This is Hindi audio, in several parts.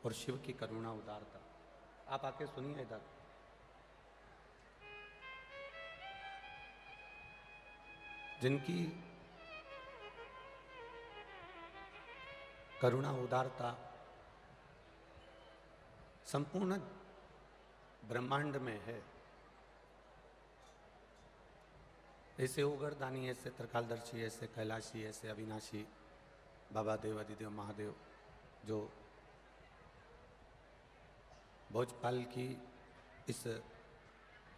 और शिव की करुणा उदारता। आप आके सुनिए इधर। जिनकी करुणा उदारता संपूर्ण ब्रह्मांड में है, ऐसे ओगरदानी, ऐसे त्रिकालदर्शी, ऐसे कैलाशी, ऐसे अविनाशी बाबा देव, अधिदेव, महादेव, जो भोजपाल की इस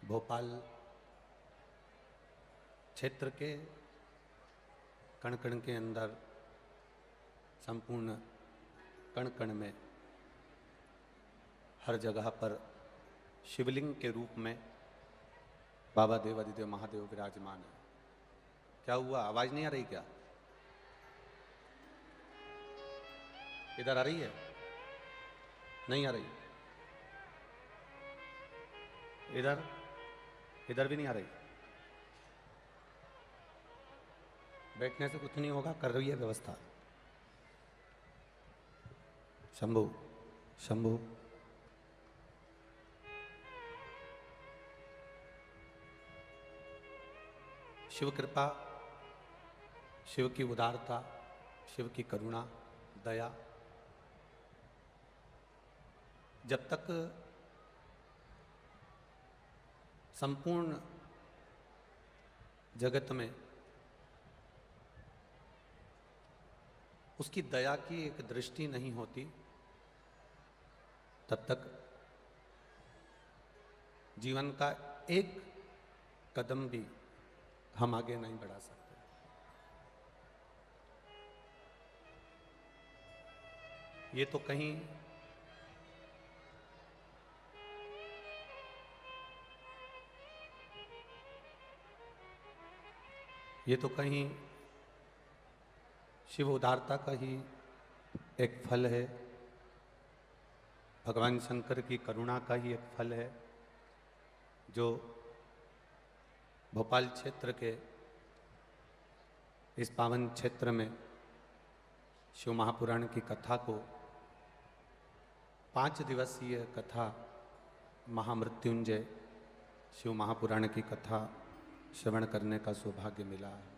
भोपाल क्षेत्र के कण कण के अंदर, संपूर्ण कण कण में, हर जगह पर शिवलिंग के रूप में बाबा देव, अधिदेव, महादेव विराजमान है। क्या हुआ, आवाज नहीं आ रही क्या? इधर आ रही है? नहीं आ रही? इधर इधर भी नहीं आ रही? बैठने से कुछ नहीं होगा, कर रही है व्यवस्था। शंभू शंभू शिव कृपा, शिव की उदारता, शिव की करुणा, दया जब तक संपूर्ण जगत में उसकी दया की एक दृष्टि नहीं होती, तब तक जीवन का एक कदम भी हम आगे नहीं बढ़ा सकते। ये तो कहीं शिव उदारता का ही एक फल है, भगवान शंकर की करुणा का ही एक फल है, जो भोपाल क्षेत्र के इस पावन क्षेत्र में शिव महापुराण की कथा को, 5 दिवसीय कथा महामृत्युंजय शिव महापुराण की कथा श्रवण करने का सौभाग्य मिला है।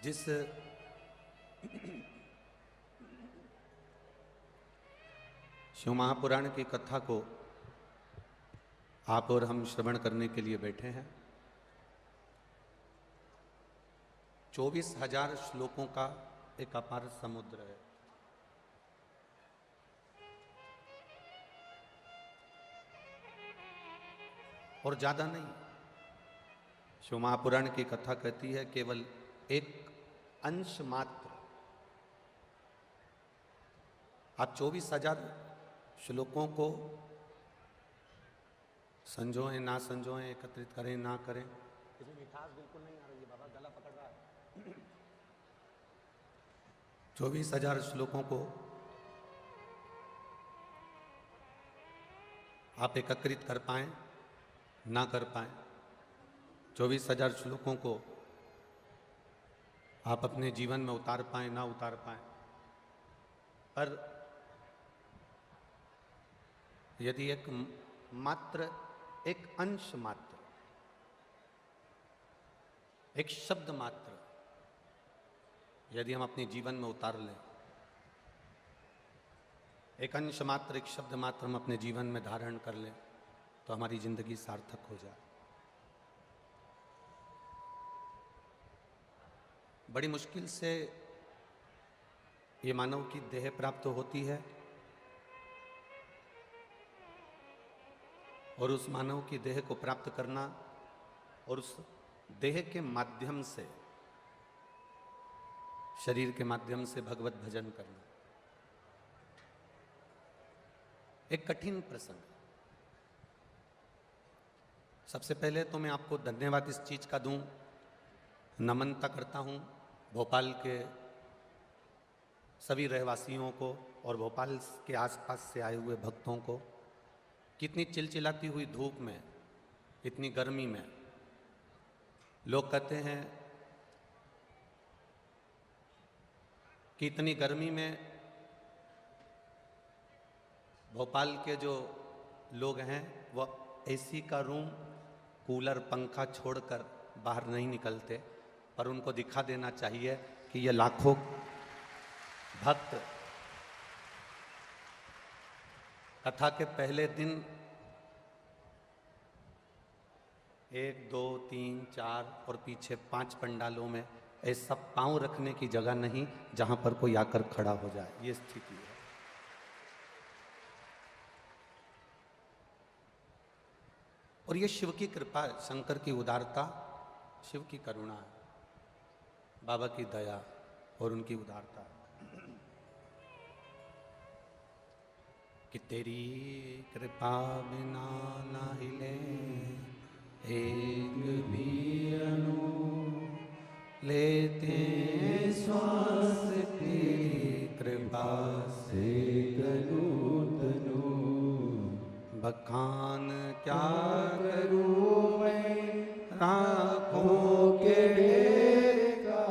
जिस शिव महापुराण की कथा को आप और हम श्रवण करने के लिए बैठे हैं, 24,000 श्लोकों का एक अपार समुद्र है। और ज्यादा नहीं, शिव महापुराण की कथा कहती है केवल एक अंश मात्र। आप 24,000 श्लोकों को संजोएं ना संजोएं, एकत्रित करें ना करें, इसमें मिठास बिल्कुल नहीं आ रही है। बाबा गला पकड़ रहा है। 24,000 श्लोकों को आप एकत्रित कर पाएं ना कर पाएं, 24,000 श्लोकों को आप अपने जीवन में उतार पाएं ना उतार पाएं, पर यदि एक मात्र, एक अंश मात्र, एक शब्द मात्र यदि हम अपने जीवन में उतार लें, एक अंश मात्र, एक शब्द मात्र हम अपने जीवन में धारण कर लें, तो हमारी जिंदगी सार्थक हो जाए। बड़ी मुश्किल से ये मानव की देह प्राप्त होती है, और उस मानव की देह को प्राप्त करना और उस देह के माध्यम से, शरीर के माध्यम से भगवत भजन करना एक कठिन प्रसंग है। सबसे पहले तो मैं आपको धन्यवाद इस चीज का दूं, नमनता करता हूं भोपाल के सभी रहवासियों को और भोपाल के आसपास से आए हुए भक्तों को। कितनी चिलचिलाती हुई धूप में, इतनी गर्मी में लोग कहते हैं कि इतनी गर्मी में भोपाल के जो लोग हैं वह एसी का रूम, कूलर, पंखा छोड़कर बाहर नहीं निकलते, पर उनको दिखा देना चाहिए कि ये लाखों भक्त कथा के पहले दिन 1, 2, 3, 4 और पीछे 5 पंडालों में ऐसा पांव रखने की जगह नहीं जहां पर कोई आकर खड़ा हो जाए, ये स्थिति है। और ये शिव की कृपा, शंकर की उदारता, शिव की करुणा है, बाबा की दया और उनकी उदारता है कि तेरी कृपा बिना ना हिले एक भी अणु, लेते श्वास तेरी कृपा से तनु तनु, बखान क्या करूं मैं राखों के ढेर का,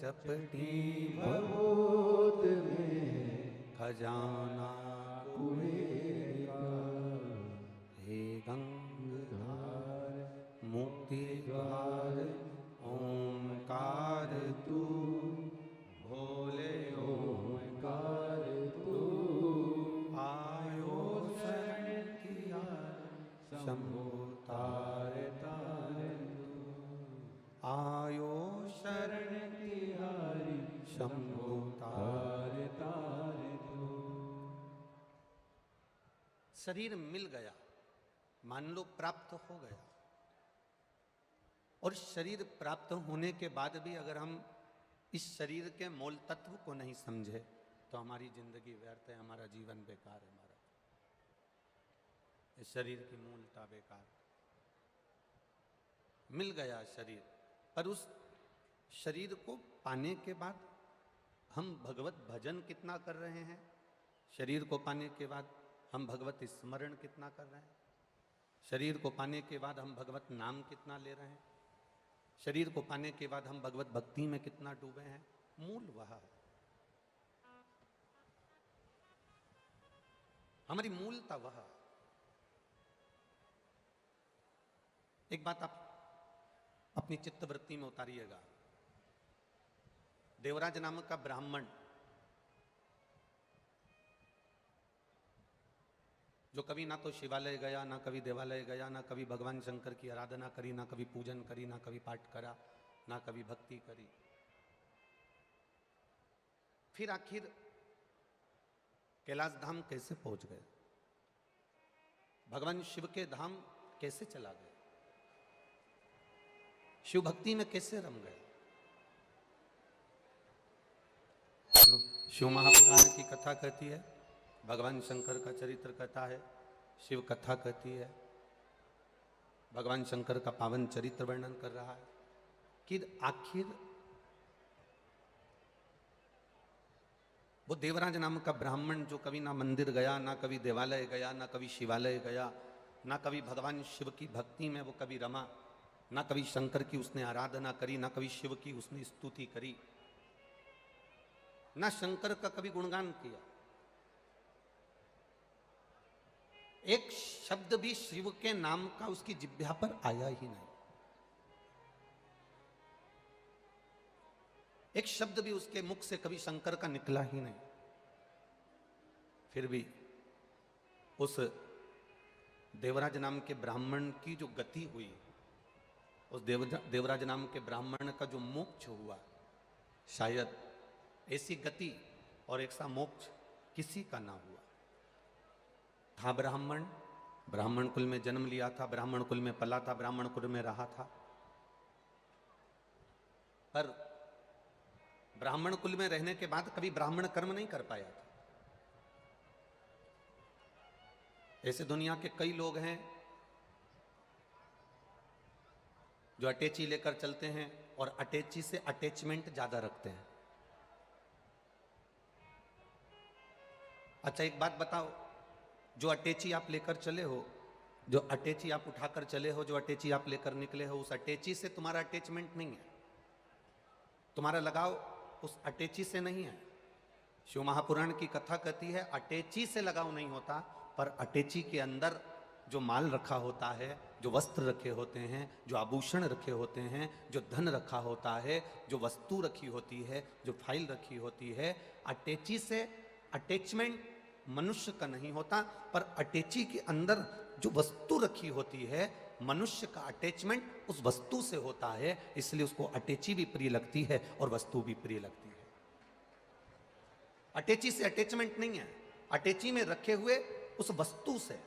चपटी भभूत में खजाना कुबेर का, हे गंगाधर मुक्ति द्वार ओंकार तू, भोले ओंकार तू, आयो शरण किया शंभो तार तार तू, आयो शरण किया शंभो तार तार तू। शरीर मिल गया, मान लो प्राप्त हो गया, और शरीर प्राप्त होने के बाद भी अगर हम इस शरीर के मूल तत्व को नहीं समझे तो हमारी जिंदगी व्यर्थ है, हमारा जीवन बेकार है, हमारा इस शरीर की मूलता बेकार। मिल गया शरीर, पर उस शरीर को पाने के बाद हम भगवत भजन कितना कर रहे हैं, शरीर को पाने के बाद हम भगवत स्मरण कितना कर रहे हैं, शरीर को पाने के बाद हम भगवत नाम कितना ले रहे हैं, शरीर को पाने के बाद हम भगवत भक्ति में कितना डूबे हैं, मूल वह है, हमारी मूलता वह। एक बात आप अपनी चित्तवृत्ति में उतारिएगा, देवराज नामक का ब्राह्मण जो कभी ना तो शिवालय गया, ना कभी देवालय गया, ना कभी भगवान शंकर की आराधना करी, ना कभी पूजन करी, ना कभी पाठ करा, ना कभी भक्ति करी, फिर आखिर कैलाश धाम कैसे पहुंच गए, भगवान शिव के धाम कैसे चला गए, शिव भक्ति में कैसे रम गए। शिव महापुराण की कथा कहती है, भगवान शंकर का चरित्र कहता है, शिव कथा कहती है, भगवान शंकर का पावन चरित्र वर्णन कर रहा है कि आखिर वो देवराज नाम का ब्राह्मण जो कभी ना मंदिर गया, ना कभी देवालय गया, ना कभी शिवालय गया, ना कभी भगवान शिव की भक्ति में वो कभी रमा, ना कभी शंकर की उसने आराधना करी, ना कभी शिव की उसने स्तुति करी, ना शंकर का कभी गुणगान किया, एक शब्द भी शिव के नाम का उसकी जिह्वा पर आया ही नहीं, एक शब्द भी उसके मुख से कभी शंकर का निकला ही नहीं। फिर भी उस देवराज नाम के ब्राह्मण की जो गति हुई, उस देवराज नाम के ब्राह्मण का जो मोक्ष हुआ, शायद ऐसी गति और ऐसा मोक्ष किसी का ना हुआ। था ब्राह्मण, ब्राह्मण कुल में जन्म लिया था, ब्राह्मण कुल में पला था, ब्राह्मण कुल में रहा था, पर ब्राह्मण कुल में रहने के बाद कभी ब्राह्मण कर्म नहीं कर पाया था। ऐसे दुनिया के कई लोग हैं जो अटैची लेकर चलते हैं और अटैची से अटैचमेंट ज्यादा रखते हैं। अच्छा एक बात बताओ, जो अटैची आप लेकर चले हो जो अटैची आप उठाकर चले हो, जो अटैची आप लेकर निकले हो, उस अटैची से तुम्हारा अटैचमेंट नहीं है, तुम्हारा लगाव उस अटैची से नहीं है। शिव महापुराण की कथा कहती है अटैची से लगाव नहीं होता, पर अटैची के अंदर जो माल रखा होता है, जो वस्त्र रखे होते हैं, जो आभूषण रखे होते हैं, जो धन रखा होता है, जो वस्तु रखी होती है, जो फाइल रखी होती है, अटैची से अटैचमेंट मनुष्य का नहीं होता, पर अटैची के अंदर जो वस्तु रखी होती है, मनुष्य का अटैचमेंट उस वस्तु से होता है, इसलिए उसको अटैची भी प्रिय लगती है और वस्तु भी प्रिय लगती है। अटैची से अटैचमेंट नहीं है, अटैची में रखे हुए उस वस्तु से,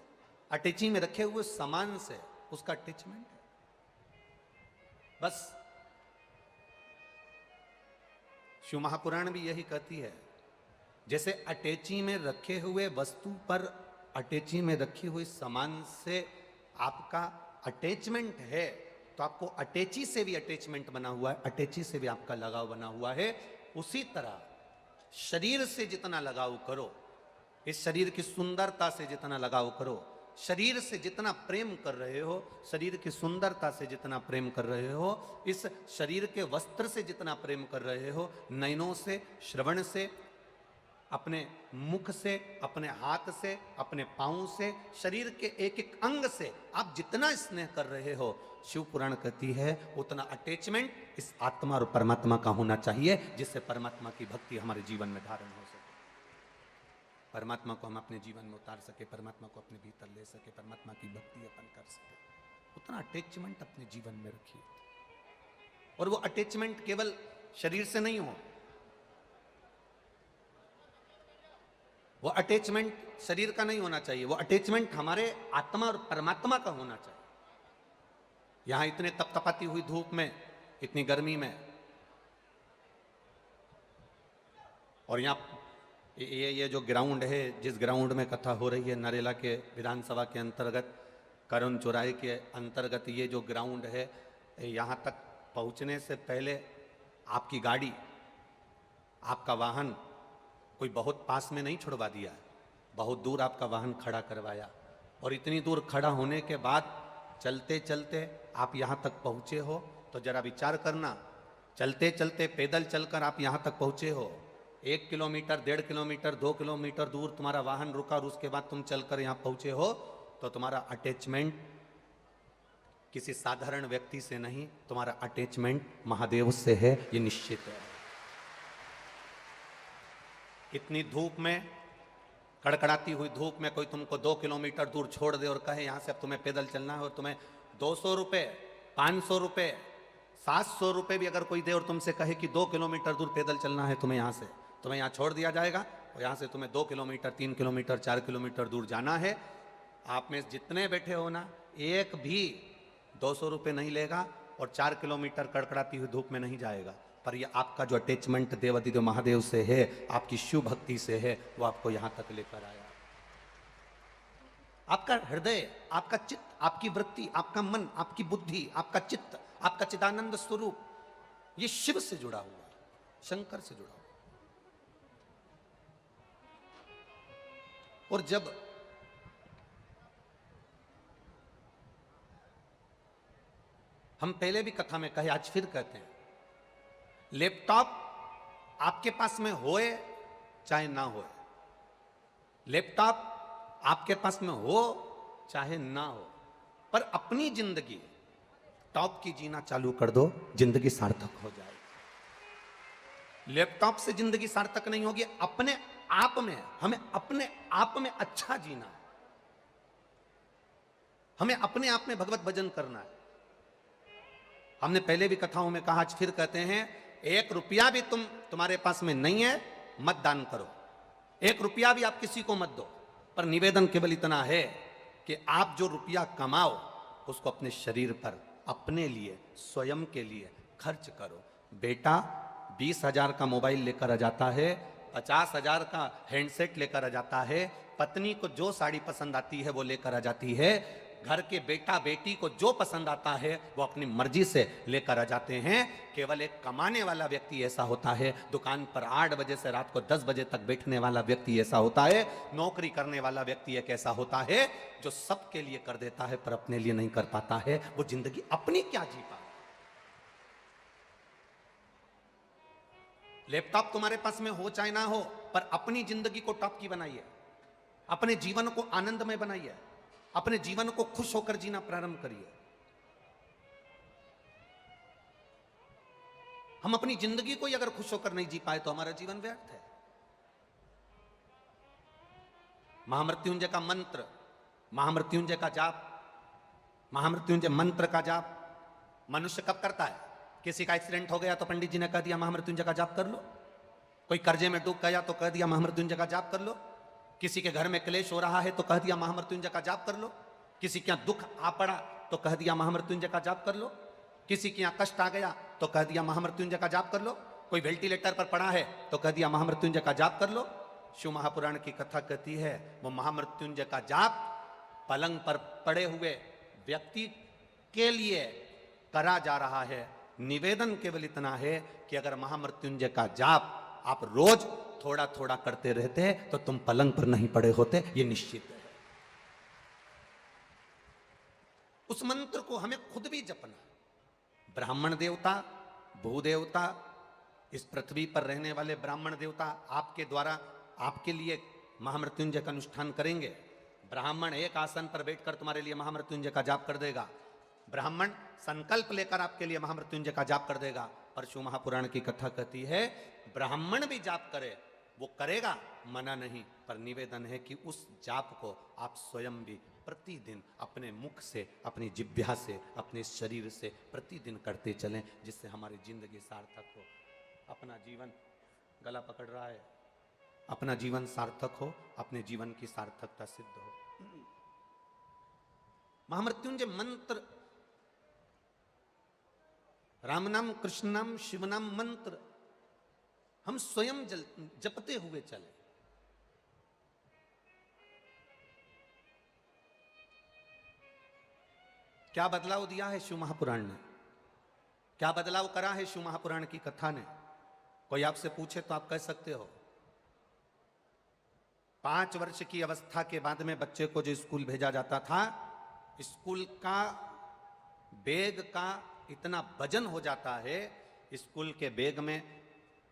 अटैची में रखे हुए सामान से उसका अटैचमेंट है। बस शिव महापुराण भी यही कहती है, जैसे अटैची में रखे हुए वस्तु पर, अटैची में रखी हुई सामान से आपका अटैचमेंट है, तो आपको अटैची से भी अटैचमेंट बना हुआ है, अटैची से भी आपका लगाव बना हुआ है। उसी तरह शरीर से जितना लगाव करो, इस शरीर की सुंदरता से जितना लगाव करो, शरीर से जितना प्रेम कर रहे हो, शरीर की सुंदरता से जितना प्रेम कर रहे हो, इस शरीर के वस्त्र से जितना प्रेम कर रहे हो, नयनों से, श्रवण से, अपने मुख से, अपने हाथ से, अपने पांव से, शरीर के एक एक अंग से आप जितना स्नेह कर रहे हो, शिव पुराण कहती है उतना अटैचमेंट इस आत्मा और परमात्मा का होना चाहिए, जिससे परमात्मा की भक्ति हमारे जीवन में धारण हो सके, परमात्मा को हम अपने जीवन में उतार सके, परमात्मा को अपने भीतर ले सके, परमात्मा की भक्ति अपन कर सके। उतना अटैचमेंट अपने जीवन में रखिए। और वो अटैचमेंट केवल शरीर से नहीं हो, वो अटैचमेंट शरीर का नहीं होना चाहिए, वो अटैचमेंट हमारे आत्मा और परमात्मा का होना चाहिए। यहां इतने तपतपाती हुई धूप में, इतनी गर्मी में, और यहाँ ये जो ग्राउंड है, जिस ग्राउंड में कथा हो रही है, नरेला के विधानसभा के अंतर्गत, करुण चौराहे के अंतर्गत ये जो ग्राउंड है, यहाँ तक पहुँचने से पहले आपकी गाड़ी, आपका वाहन कोई बहुत पास में नहीं छुड़वा दिया, बहुत दूर आपका वाहन खड़ा करवाया, और इतनी दूर खड़ा होने के बाद चलते चलते आप यहाँ तक पहुँचे हो, तो जरा विचार करना, चलते चलते पैदल चलकर आप यहाँ तक पहुँचे हो, 1 किलोमीटर, 1.5 किलोमीटर, 2 किलोमीटर दूर तुम्हारा वाहन रुका और उसके बाद तुम चलकर यहाँ पहुँचे हो, तो तुम्हारा अटैचमेंट किसी साधारण व्यक्ति से नहीं, तुम्हारा अटैचमेंट महादेव से है, ये निश्चित है। इतनी धूप में, कड़कड़ाती हुई धूप में कोई तुमको 2 किलोमीटर दूर छोड़ दे और कहे यहाँ से अब तुम्हें पैदल चलना है, और तुम्हें 200 रुपये, 500 रुपये, 700 रुपये भी अगर कोई दे और तुमसे कहे कि 2 किलोमीटर दूर पैदल चलना है तुम्हें, यहाँ से तुम्हें यहाँ छोड़ दिया जाएगा, और यहाँ से तुम्हें 2 किलोमीटर, 3 किलोमीटर, 4 किलोमीटर दूर जाना है। आप में जितने बैठे हो ना, एक भी 200 रुपये नहीं लेगा और 4 किलोमीटर कड़कड़ाती हुई धूप में नहीं जाएगा, पर ये आपका जो अटैचमेंट देवाधिदेव महादेव से है, आपकी शिव भक्ति से है, वो आपको यहाँ तक लेकर आया। आपका हृदय, आपका चित्त, आपकी वृत्ति, आपका मन, आपकी बुद्धि, आपका चित्त, आपका चिदानंद स्वरूप, ये शिव से जुड़ा हुआ, शंकर से जुड़ा हुआ। और जब हम पहले भी कथा में कहे, आज फिर कहते हैं, लैपटॉप आपके पास में होए चाहे ना होए, लैपटॉप आपके पास में हो चाहे ना हो, पर अपनी जिंदगी टॉप की जीना चालू कर दो, जिंदगी सार्थक हो जाएगी। लैपटॉप से जिंदगी सार्थक नहीं होगी, अपने आप में, हमें अपने आप में अच्छा जीना है, हमें अपने आप में भगवत भजन करना है। हमने पहले भी कथाओं में कहा, आज फिर कहते हैं, 1 रुपया भी तुम्हारे पास में नहीं है, मत दान करो, 1 रुपया भी आप किसी को मत दो, पर निवेदन केवल इतना है कि आप जो रुपया कमाओ उसको अपने शरीर पर, अपने लिए, स्वयं के लिए खर्च करो। बेटा 20,000 का मोबाइल लेकर आ जाता है, 50,000 का हैंडसेट लेकर आ जाता है, पत्नी को जो साड़ी पसंद आती है वो लेकर आ जाती है, घर के बेटा बेटी को जो पसंद आता है वो अपनी मर्जी से लेकर आ जाते हैं। केवल एक कमाने वाला व्यक्ति ऐसा होता है, दुकान पर 8 बजे से रात को 10 बजे तक बैठने वाला व्यक्ति ऐसा होता है, नौकरी करने वाला व्यक्ति एक ऐसा होता है जो सबके लिए कर देता है पर अपने लिए नहीं कर पाता है। वो जिंदगी अपनी क्या जी पाता। लैपटॉप तुम्हारे पास में हो चाहे ना हो, पर अपनी जिंदगी को टॉप की बनाइए, अपने जीवन को आनंदमय बनाइए, अपने जीवन को खुश होकर जीना प्रारंभ करिए। हम अपनी जिंदगी को ही अगर खुश होकर नहीं जी पाए तो हमारा जीवन व्यर्थ है। महामृत्युंजय का मंत्र, महामृत्युंजय का जाप, महामृत्युंजय मंत्र का जाप मनुष्य कब करता है? किसी का एक्सीडेंट हो गया तो पंडित जी ने कह दिया महामृत्युंजय का जाप कर लो। कोई कर्जे में डूब गया तो कह दिया महामृत्युंजय का जाप कर लो। किसी के घर में क्लेश हो रहा है तो कह दिया महामृत्युंजय का जाप कर लो। किसी के यहाँ दुख आ पड़ा तो कह दिया महामृत्युंजय का जाप कर लो। किसी के यहाँ कष्ट आ गया तो कह दिया महामृत्युंजय का जाप कर लो। कोई वेंटिलेटर पर पड़ा है तो कह दिया महामृत्युंजय का जाप कर लो। शिव महापुराण की कथा कहती है वो महामृत्युंजय का जाप पलंग पर पड़े हुए व्यक्ति के लिए करा जा रहा है। निवेदन केवल इतना है कि अगर महामृत्युंजय का जाप आप रोज थोड़ा थोड़ा करते रहते तो तुम पलंग पर नहीं पड़े होते, ये निश्चित है। उस मंत्र को हमें खुद भी जपना। ब्राह्मण देवता, भूदेवता, इस पृथ्वी पर रहने वाले ब्राह्मण देवता आपके द्वारा आपके लिए महामृत्युंजय का अनुष्ठान करेंगे। ब्राह्मण एक आसन पर बैठकर तुम्हारे लिए महामृत्युंजय का जाप कर देगा। ब्राह्मण संकल्प लेकर आपके लिए महामृत्युंजय का जाप कर देगा। पर शिव महापुराण की कथा कहती है ब्राह्मण भी जाप करे, वो करेगा, मना नहीं, पर निवेदन है कि उस जाप को आप स्वयं भी प्रतिदिन अपने मुख से, अपनी जिह्वा से, अपने शरीर से प्रतिदिन करते चलें, जिससे हमारी जिंदगी सार्थक हो। अपना जीवन गला पकड़ रहा है, अपना जीवन सार्थक हो, अपने जीवन की सार्थकता सिद्ध हो। महामृत्युंजय मंत्र, राम नाम, कृष्ण नाम, शिव नाम मंत्र हम स्वयं जपते हुए चले। क्या बदलाव दिया है शिव महापुराण ने? क्या बदलाव करा है शिव महापुराण की कथा ने? कोई आपसे पूछे तो आप कह सकते हो 5 वर्ष की अवस्था के बाद में बच्चे को जो स्कूल भेजा जाता था, स्कूल का बैग का इतना वजन हो जाता है, स्कूल के बैग में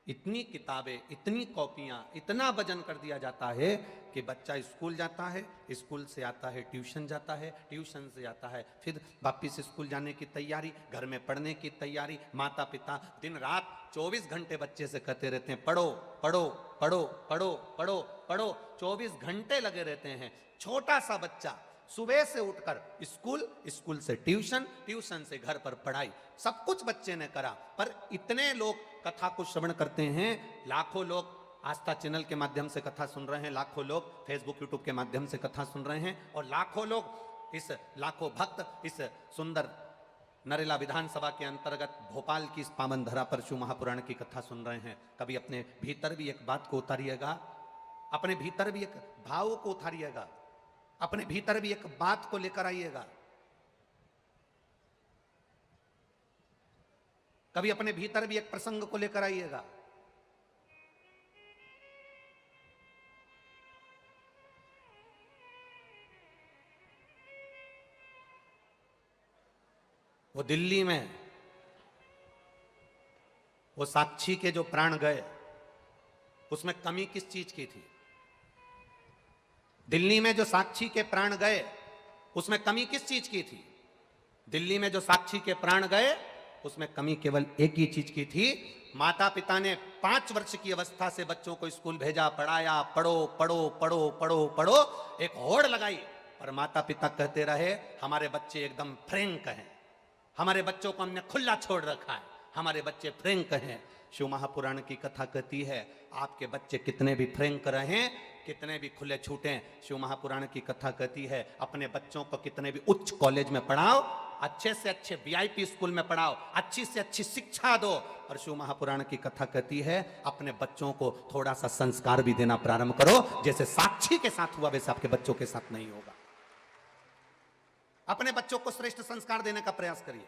इतनी किताबें, इतनी कॉपियां, इतना वजन कर दिया जाता है कि बच्चा स्कूल जाता है, स्कूल से आता है ट्यूशन जाता है, ट्यूशन से आता है फिर वापिस स्कूल जाने की तैयारी, घर में पढ़ने की तैयारी। माता पिता दिन रात 24 घंटे बच्चे से कहते रहते हैं पढ़ो पढ़ो पढ़ो पढ़ो पढ़ो पढ़ो, 24 घंटे लगे रहते हैं। छोटा सा बच्चा सुबह से उठकर स्कूल, स्कूल से ट्यूशन, ट्यूशन से घर पर पढ़ाई, सब कुछ बच्चे ने करा। पर इतने लोग कथा को श्रवण करते हैं, लाखों लोग आस्था चैनल के माध्यम से कथा सुन रहे हैं, लाखों लोग फेसबुक यूट्यूब के माध्यम से कथा सुन रहे हैं, और लाखों लोग इस लाखों भक्त इस सुंदर नरेला विधानसभा के अंतर्गत भोपाल की इस पावन धरा पर शिव महापुराण की कथा सुन रहे हैं। कभी अपने भीतर भी एक बात को उतारिएगा, अपने भीतर भी एक भाव को उतारिएगा, अपने भीतर भी एक बात को लेकर आइएगा। कभी अपने भीतर भी एक प्रसंग को लेकर आइएगा। वो दिल्ली में वो साक्षी के जो प्राण गए, उसमें कमी किस चीज की थी? दिल्ली में जो साक्षी के प्राण गए, उसमें कमी किस चीज की थी? दिल्ली में जो साक्षी के प्राण गए, उसमें कमी केवल एक ही चीज की थी। माता पिता ने 5 वर्ष की अवस्था से बच्चों को स्कूल भेजा, पढ़ाया, पढ़ो पढ़ो पढ़ो पढ़ो पढ़ो, एक होड़ लगाई, पर माता पिता कहते रहे हमारे बच्चे एकदम फ्रैंक हैं, हमारे बच्चों को हमने खुला छोड़ रखा है, हमारे बच्चे फ्रैंक हैं। शिव महापुराण की कथा कहती है आपके बच्चे कितने भी फ्रैंक रहें, कितने भी खुले छूटें, शिव महापुराण की कथा कहती है अपने बच्चों को कितने भी उच्च कॉलेज में पढ़ाओ, अच्छे से अच्छे वीआईपी स्कूल में पढ़ाओ, अच्छी से अच्छी शिक्षा दो, और शिव महापुराण की कथा कहती है अपने बच्चों को थोड़ा सा संस्कार भी देना प्रारंभ करो, जैसे साक्षी के साथ हुआ वैसे आपके बच्चों के साथ नहीं होगा। अपने बच्चों को श्रेष्ठ संस्कार देने का प्रयास करिए।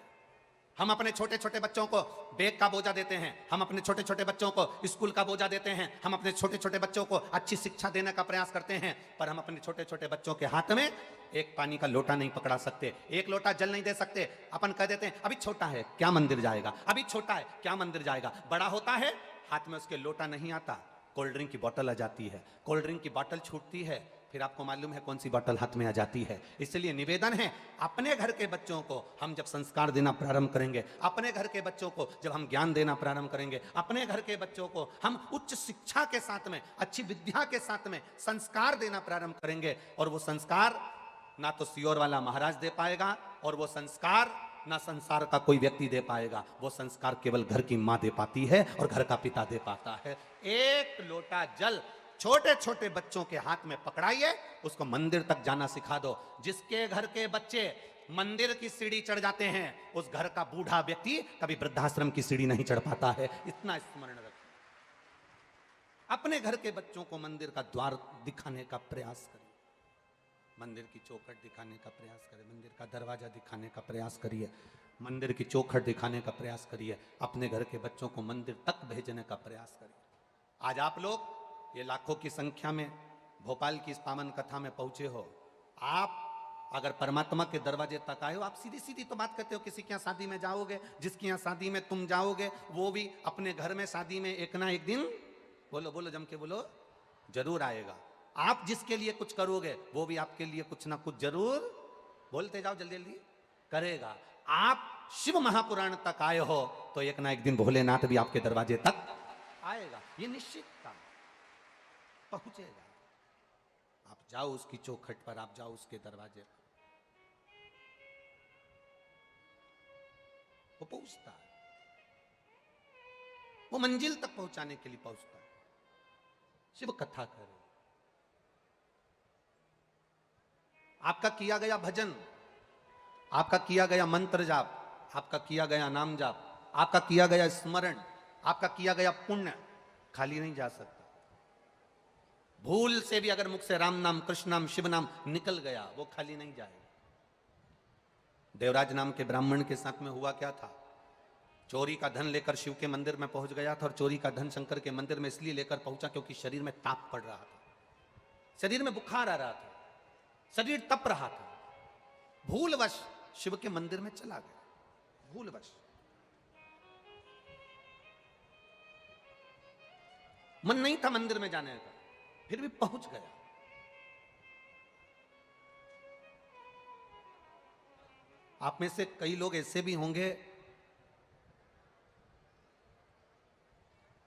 हम अपने छोटे छोटे बच्चों को बैग का बोझा देते हैं, हम अपने छोटे छोटे बच्चों को स्कूल का बोझा देते हैं, हम अपने छोटे छोटे बच्चों को अच्छी शिक्षा देने का प्रयास करते हैं, पर हम अपने छोटे छोटे बच्चों के हाथ में एक पानी का लोटा नहीं पकड़ा सकते, एक लोटा जल नहीं दे सकते। अपन कह देते हैं अभी छोटा है क्या मंदिर जाएगा, अभी छोटा है क्या मंदिर जाएगा। बड़ा होता है, हाथ में उसके लोटा नहीं आता, कोल्ड ड्रिंक की बोतल आ जाती है, कोल्ड ड्रिंक की बोतल छूटती है, फिर आपको मालूम है कौन सी बोतल हाथ में आ जाती है। इसलिए निवेदन है, अपने घर के बच्चों को हम जब संस्कार देना प्रारंभ करेंगे, अपने घर के बच्चों को जब हम ज्ञान देना प्रारंभ करेंगे, अपने घर के बच्चों को हम उच्च शिक्षा के साथ में, अच्छी विद्या के साथ में संस्कार देना प्रारंभ करेंगे, और वो संस्कार ना तो सियोर वाला महाराज दे पाएगा, और वो संस्कार ना संसार का कोई व्यक्ति दे पाएगा, वो संस्कार केवल घर की मां दे पाती है और घर का पिता दे पाता है। एक लोटा जल छोटे छोटे बच्चों के हाथ में पकड़ाइए, उसको मंदिर तक जाना सिखा दो। जिसके घर के बच्चे मंदिर की सीढ़ी चढ़ जाते हैं, उस घर का बूढ़ा व्यक्ति कभी वृद्धाश्रम की सीढ़ी नहीं चढ़ पाता है। इतना स्मरण रखें। अपने घर के बच्चों को मंदिर का द्वार दिखाने का प्रयास करिए, मंदिर की चौखट दिखाने का प्रयास करिए, मंदिर का दरवाजा दिखाने का प्रयास करिए, मंदिर की चौखट दिखाने का प्रयास करिए, अपने घर के बच्चों को मंदिर तक भेजने का प्रयास करिए। आज आप लोग ये लाखों की संख्या में भोपाल की इस पावन कथा में पहुंचे हो, आप अगर परमात्मा के दरवाजे तक आए हो, आप सीधी सीधी तो बात करते हो, किसी के यहाँ शादी में जाओगे, जिसके यहाँ शादी में तुम जाओगे वो भी अपने घर में शादी में एक ना एक दिन, बोलो बोलो जम के बोलो, जरूर आएगा। आप जिसके लिए कुछ करोगे वो भी आपके लिए कुछ ना कुछ जरूर, बोलते जाओ जल्दी जल्दी, करेगा। आप शिव महापुराण तक आए हो तो एक ना एक दिन भोलेनाथ भी आपके दरवाजे तक आएगा, ये निश्चित काम पहुंचेगा। आप जाओ उसकी चौखट पर, आप जाओ उसके दरवाजे पर, वो पहुंचता है, वो मंजिल तक पहुंचाने के लिए पहुंचता है। शिव कथा करें, आपका किया गया भजन, आपका किया गया मंत्र जाप, आपका किया गया नाम जाप, आपका किया गया स्मरण, आपका किया गया पुण्य खाली नहीं जा सकता। भूल से भी अगर मुख से राम नाम, कृष्ण नाम, शिव नाम निकल गया, वो खाली नहीं जाएगा। देवराज नाम के ब्राह्मण के साथ में हुआ क्या था, चोरी का धन लेकर शिव के मंदिर में पहुंच गया था, और चोरी का धन शंकर के मंदिर में इसलिए लेकर पहुंचा क्योंकि शरीर में ताप पड़ रहा था, शरीर में बुखार आ रहा था, शरीर तप रहा था। भूलवश शिव के मंदिर में चला गया, भूलवश। मन नहीं था मंदिर में जाने का, फिर भी पहुंच गया। आप में से कई लोग ऐसे भी होंगे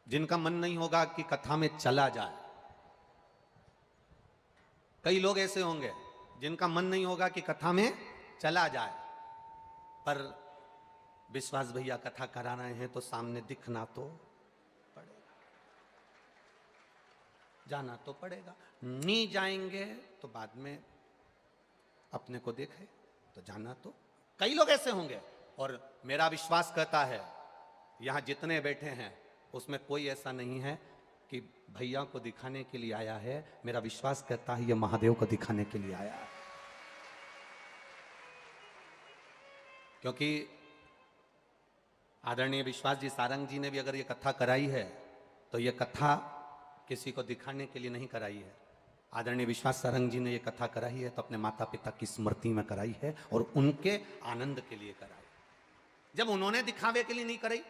जिनका मन नहीं होगा कि कथा में चला जाए, कई लोग ऐसे होंगे जिनका मन नहीं होगा कि कथा में चला जाए, पर विश्वास भैया कथा करा रहे हैं तो सामने दिखना तो पड़ेगा, जाना तो पड़ेगा। नहीं जाएंगे तो बाद में अपने को देखे, तो जाना तो, कई लोग ऐसे होंगे। और मेरा विश्वास कहता है यहां जितने बैठे हैं उसमें कोई ऐसा नहीं है कि भैया को दिखाने के लिए आया है, मेरा विश्वास कहता है ये महादेव को दिखाने के लिए आया है। क्योंकि आदरणीय विश्वास जी सारंग जी ने भी अगर ये कथा कराई है तो ये कथा किसी को दिखाने के लिए नहीं कराई है। आदरणीय विश्वास सारंग जी ने ये कथा कराई है तो अपने माता पिता की स्मृति में कराई है और उनके आनंद के लिए कराई। जब उन्होंने दिखावे के लिए नहीं कराई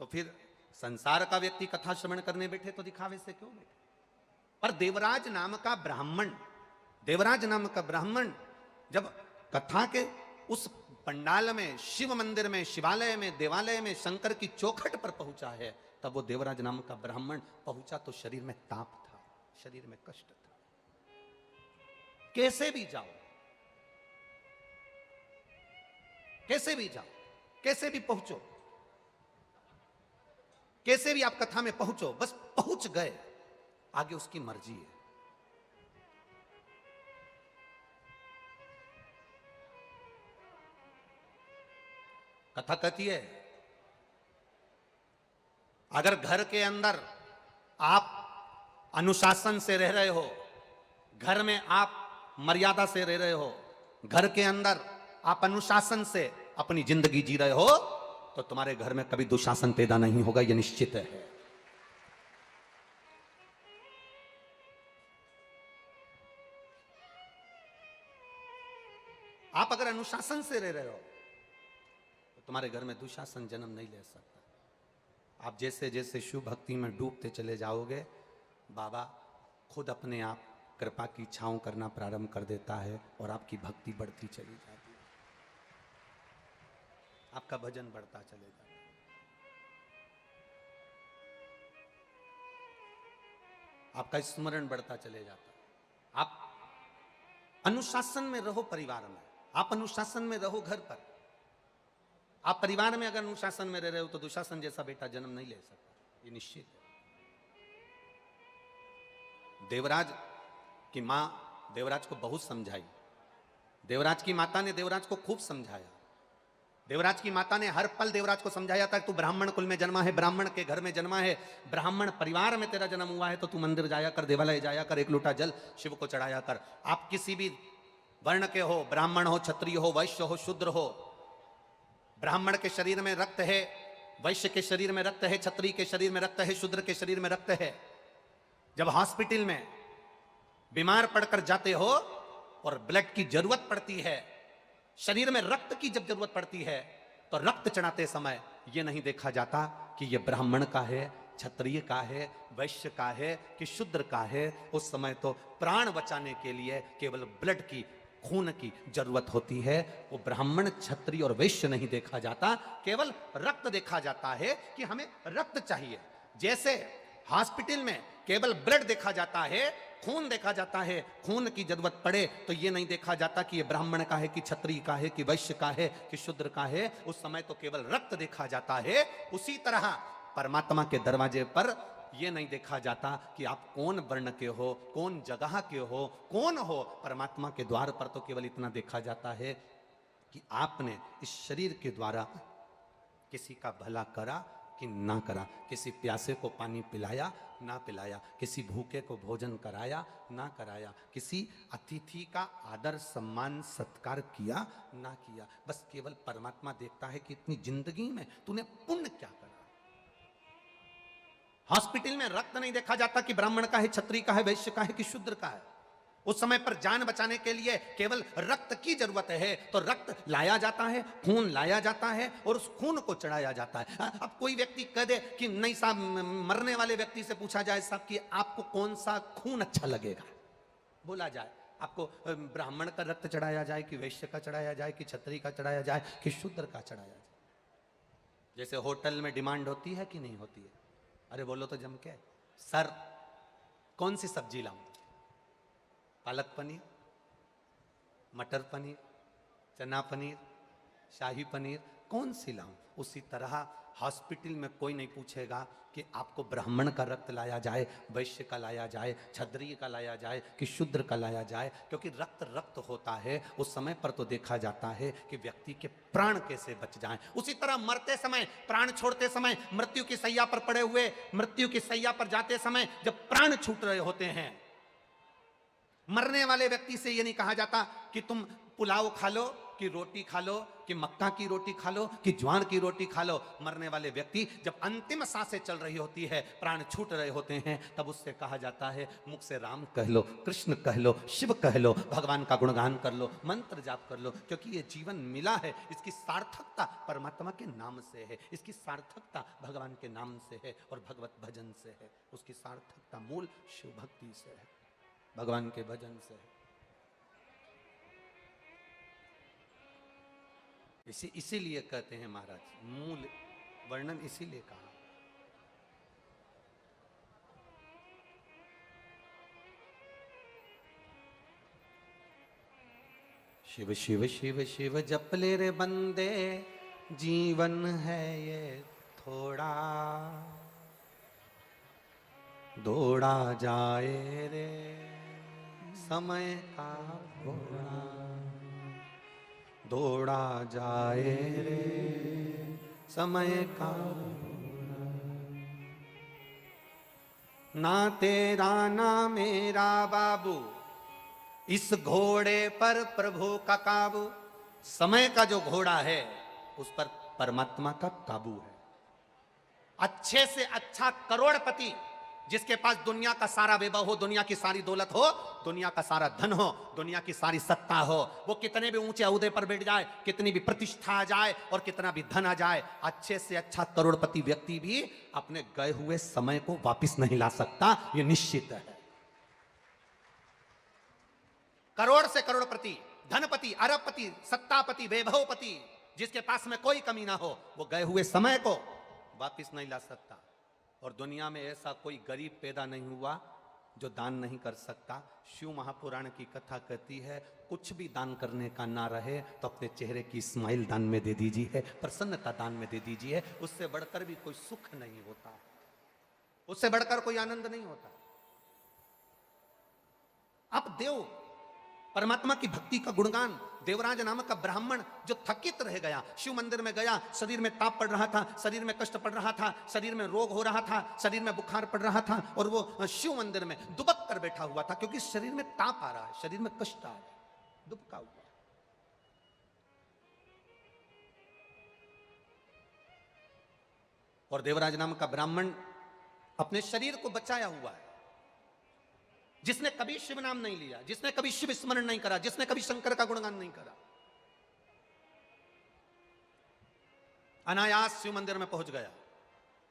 तो फिर संसार का व्यक्ति कथा श्रवण करने बैठे तो दिखावे से क्यों बैठे। पर देवराज नाम का ब्राह्मण, देवराज नाम का ब्राह्मण जब कथा के उस पंडाल में, शिव मंदिर में, शिवालय में, देवालय में, शंकर की चौखट पर पहुंचा है, तब वो देवराज नाम का ब्राह्मण पहुंचा तो शरीर में ताप था, शरीर में कष्ट था। कैसे भी जाओ, कैसे भी जाओ, कैसे भी पहुंचो, कैसे भी आप कथा में पहुंचो, बस पहुंच गए, आगे उसकी मर्जी है। कथा कहती है अगर घर के अंदर आप अनुशासन से रह रहे हो, घर में आप मर्यादा से रह रहे हो, घर के अंदर आप अनुशासन से अपनी जिंदगी जी रहे हो तो तुम्हारे घर में कभी दुशासन पैदा नहीं होगा, यह निश्चित है। आप अगर अनुशासन से रह रहे हो तो तुम्हारे घर में दुशासन जन्म नहीं ले सकता। आप जैसे जैसे शिव भक्ति में डूबते चले जाओगे, बाबा खुद अपने आप कृपा की छांव करना प्रारंभ कर देता है और आपकी भक्ति बढ़ती चली जाती है, आपका भजन बढ़ता चले जाता है। आपका स्मरण बढ़ता चले जाता है। आप अनुशासन में रहो परिवार में, आप अनुशासन में रहो घर पर। आप परिवार में अगर अनुशासन में रह रहे हो तो दुशासन जैसा बेटा जन्म नहीं ले सकता, ये निश्चित है। देवराज की मां देवराज को बहुत समझाई, देवराज की माता ने देवराज को खूब समझाया। देवराज की माता ने हर पल देवराज को समझाया था कि तू ब्राह्मण कुल में जन्मा है, ब्राह्मण के घर में जन्मा है, ब्राह्मण परिवार में तेरा जन्म हुआ है, तो तू मंदिर जाया कर, देवालय जाया कर, एक लोटा जल शिव को चढ़ाया कर। आप किसी भी वर्ण के हो, ब्राह्मण हो, क्षत्रिय हो, वैश्य हो, शूद्र हो, ब्राह्मण के शरीर में रक्त है, वैश्य के शरीर में रक्त है, क्षत्रिय के शरीर में रक्त है, शूद्र के शरीर में रक्त है। जब हॉस्पिटल में बीमार पड़कर जाते हो और ब्लड की जरूरत पड़ती है, शरीर में रक्त की जब जरूरत पड़ती है, तो रक्त चढ़ाते समय यह नहीं देखा जाता कि यह ब्राह्मण का है, क्षत्रिय का है, वैश्य का है कि शूद्र का है। उस समय तो प्राण बचाने के लिए केवल ब्लड की, खून की जरूरत होती है। वो ब्राह्मण, क्षत्रिय और वैश्य नहीं देखा जाता, केवल रक्त देखा जाता है कि हमें रक्त चाहिए। जैसे हॉस्पिटल में केवल ब्लड देखा जाता है, खून देखा जाता है, खून की जरूरत पड़े तो ये नहीं देखा जाता कि ये ब्राह्मण का है कि क्षत्रिय का है कि वैश्य का है कि शूद्र का है। उस समय तो केवल रक्त देखा जाता है। उसी तरह परमात्मा के दरवाजे पर यह नहीं देखा जाता कि आप कौन वर्ण के हो, कौन जगह के हो, कौन हो। परमात्मा के द्वार पर तो केवल इतना देखा जाता है कि आपने इस शरीर के द्वारा किसी का भला करा कि ना करा, किसी प्यासे को पानी पिलाया ना पिलाया, किसी भूखे को भोजन कराया ना कराया, किसी अतिथि का आदर सम्मान सत्कार किया ना किया। बस केवल परमात्मा देखता है कि इतनी जिंदगी में तूने पुण्य क्या करा। हॉस्पिटल में रक्त नहीं देखा जाता कि ब्राह्मण का है, क्षत्रिय का है, वैश्य का है कि शूद्र का है। उस समय पर जान बचाने के लिए केवल रक्त की जरूरत है, तो रक्त लाया जाता है, खून लाया जाता है और उस खून को चढ़ाया जाता है। अब कोई व्यक्ति कह दे कि नहीं साहब, मरने वाले व्यक्ति से पूछा जाए साहब कि आपको कौन सा खून अच्छा लगेगा, बोला जाए आपको ब्राह्मण का रक्त चढ़ाया जाए कि वैश्य का चढ़ाया जाए कि क्षत्रिय का चढ़ाया जाए कि शूद्र का चढ़ाया जाए। जैसे होटल में डिमांड होती है कि नहीं होती है, अरे बोलो तो जम के, सर कौन सी सब्जी लाऊं, पालक पनीर, मटर पनीर, चना पनीर, शाही पनीर, कौन सी लाऊं। उसी तरह हॉस्पिटल में कोई नहीं पूछेगा कि आपको ब्राह्मण का रक्त लाया जाए, वैश्य का लाया जाए, क्षत्रिय का लाया जाए कि शूद्र का लाया जाए, क्योंकि रक्त रक्त होता है। उस समय पर तो देखा जाता है कि व्यक्ति के प्राण कैसे बच जाएं। उसी तरह मरते समय, प्राण छोड़ते समय, मृत्यु की सैया पर पड़े हुए, मृत्यु की सैया पर जाते समय जब प्राण छूट रहे होते हैं, मरने वाले व्यक्ति से यह नहीं कहा जाता कि तुम पुलाव खा लो कि रोटी खा लो कि मक्का की रोटी खा लो कि ज्वार की रोटी खा लो। मरने वाले व्यक्ति जब अंतिम सांसें चल रही होती है, प्राण छूट रहे होते हैं, तब उससे कहा जाता है मुख से राम कह लो, कृष्ण कह लो, शिव कह लो, भगवान का गुणगान कर लो, मंत्र जाप कर लो, क्योंकि ये जीवन मिला है, इसकी सार्थकता परमात्मा के नाम से है, इसकी सार्थकता भगवान के नाम से है और भगवत भजन से है। उसकी सार्थकता मूल शिव भक्ति से है, भगवान के भजन से है। इसीलिए कहते हैं महाराज, मूल वर्णन इसीलिए कहा। शिव शिव शिव शिव जप ले रे बंदे, जीवन है ये थोड़ा, दौड़ा जाए रे समय का घोड़ा, दौड़ा जाए रे समय का घोड़ा। ना तेरा ना मेरा बाबू इस घोड़े पर प्रभु का काबू, समय का जो घोड़ा है उस पर परमात्मा का काबू है। अच्छे से अच्छा करोड़पति जिसके पास दुनिया का सारा वैभव हो, दुनिया की सारी दौलत हो, दुनिया का सारा धन हो, दुनिया की सारी सत्ता हो, वो कितने भी ऊंचे ओहदे पर बैठ जाए, कितनी भी प्रतिष्ठा आ जाए और कितना भी धन आ जाए, अच्छे से अच्छा करोड़पति व्यक्ति भी अपने गए हुए समय को वापस नहीं ला सकता, ये निश्चित है। करोड़ से करोड़पति, धनपति, अरबपति, सत्तापति, वैभवपति, जिसके पास में कोई कमी ना हो, वो गए हुए समय को वापस नहीं ला सकता। और दुनिया में ऐसा कोई गरीब पैदा नहीं हुआ जो दान नहीं कर सकता। शिव महापुराण की कथा कहती है, कुछ भी दान करने का ना रहे तो अपने चेहरे की स्माइल दान में दे दीजिए, प्रसन्नता दान में दे दीजिए। उससे बढ़कर भी कोई सुख नहीं होता, उससे बढ़कर कोई आनंद नहीं होता। अब देव परमात्मा की भक्ति का गुणगान, देवराज नामक का ब्राह्मण जो थकित रह गया, शिव मंदिर में गया, शरीर में ताप पड़ रहा था, शरीर में कष्ट पड़ रहा था, शरीर में रोग हो रहा था, शरीर में बुखार पड़ रहा था, और वो शिव मंदिर में दुबक कर बैठा हुआ था, क्योंकि शरीर में ताप आ रहा है, शरीर में कष्ट आ रहा है, दुबका हुआ। और देवराज नामक का ब्राह्मण अपने शरीर को बचाया हुआ है, जिसने कभी शिव नाम नहीं लिया, जिसने कभी शिव स्मरण नहीं करा, जिसने कभी शंकर का गुणगान नहीं करा, अनायास शिव मंदिर में पहुंच गया।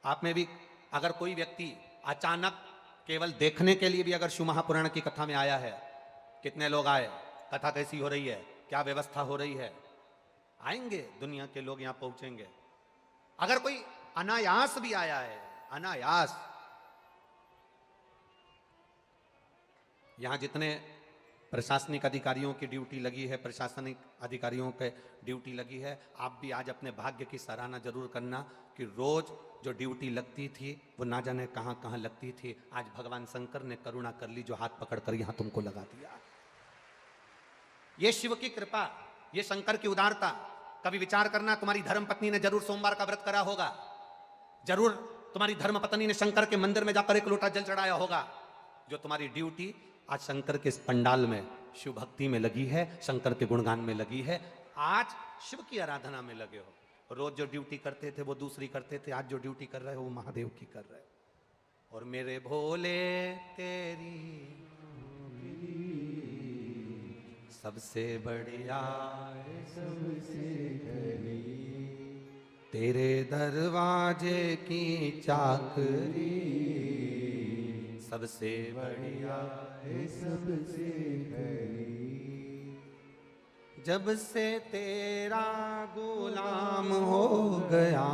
आप में भी अगर कोई व्यक्ति अचानक केवल देखने के लिए भी अगर शिव महापुराण की कथा में आया है, कितने लोग आए, कथा कैसी हो रही है, क्या व्यवस्था हो रही है, आएंगे, दुनिया के लोग यहां पहुंचेंगे। अगर कोई अनायास भी आया है, अनायास, यहां जितने प्रशासनिक अधिकारियों की ड्यूटी लगी है, प्रशासनिक अधिकारियों के ड्यूटी लगी है, आप भी आज अपने भाग्य की सराहना जरूर करना कि रोज जो ड्यूटी लगती थी वो ना जाने कहां कहां लगती थी, आज भगवान शंकर ने करुणा कर ली, जो हाथ पकड़कर यहां तुमको लगा दिया। ये शिव की कृपा, ये शंकर की उदारता। कभी विचार करना, तुम्हारी धर्म पत्नी ने जरूर सोमवार का व्रत करा होगा, जरूर तुम्हारी धर्म पत्नी ने शंकर के मंदिर में जाकर एक लोटा जल चढ़ाया होगा। जो तुम्हारी ड्यूटी आज शंकर के इस पंडाल में शिव भक्ति में लगी है, शंकर के गुणगान में लगी है, आज शिव की आराधना में लगे हो। रोज जो ड्यूटी करते थे वो दूसरी करते थे, आज जो ड्यूटी कर रहे हो वो महादेव की कर रहे हो। और मेरे भोले तेरी सबसे बढ़िया सबसे खरी, तेरे दरवाजे की चाकरी सबसे बढ़िया है सबसे खरी। जब से तेरा गुलाम हो गया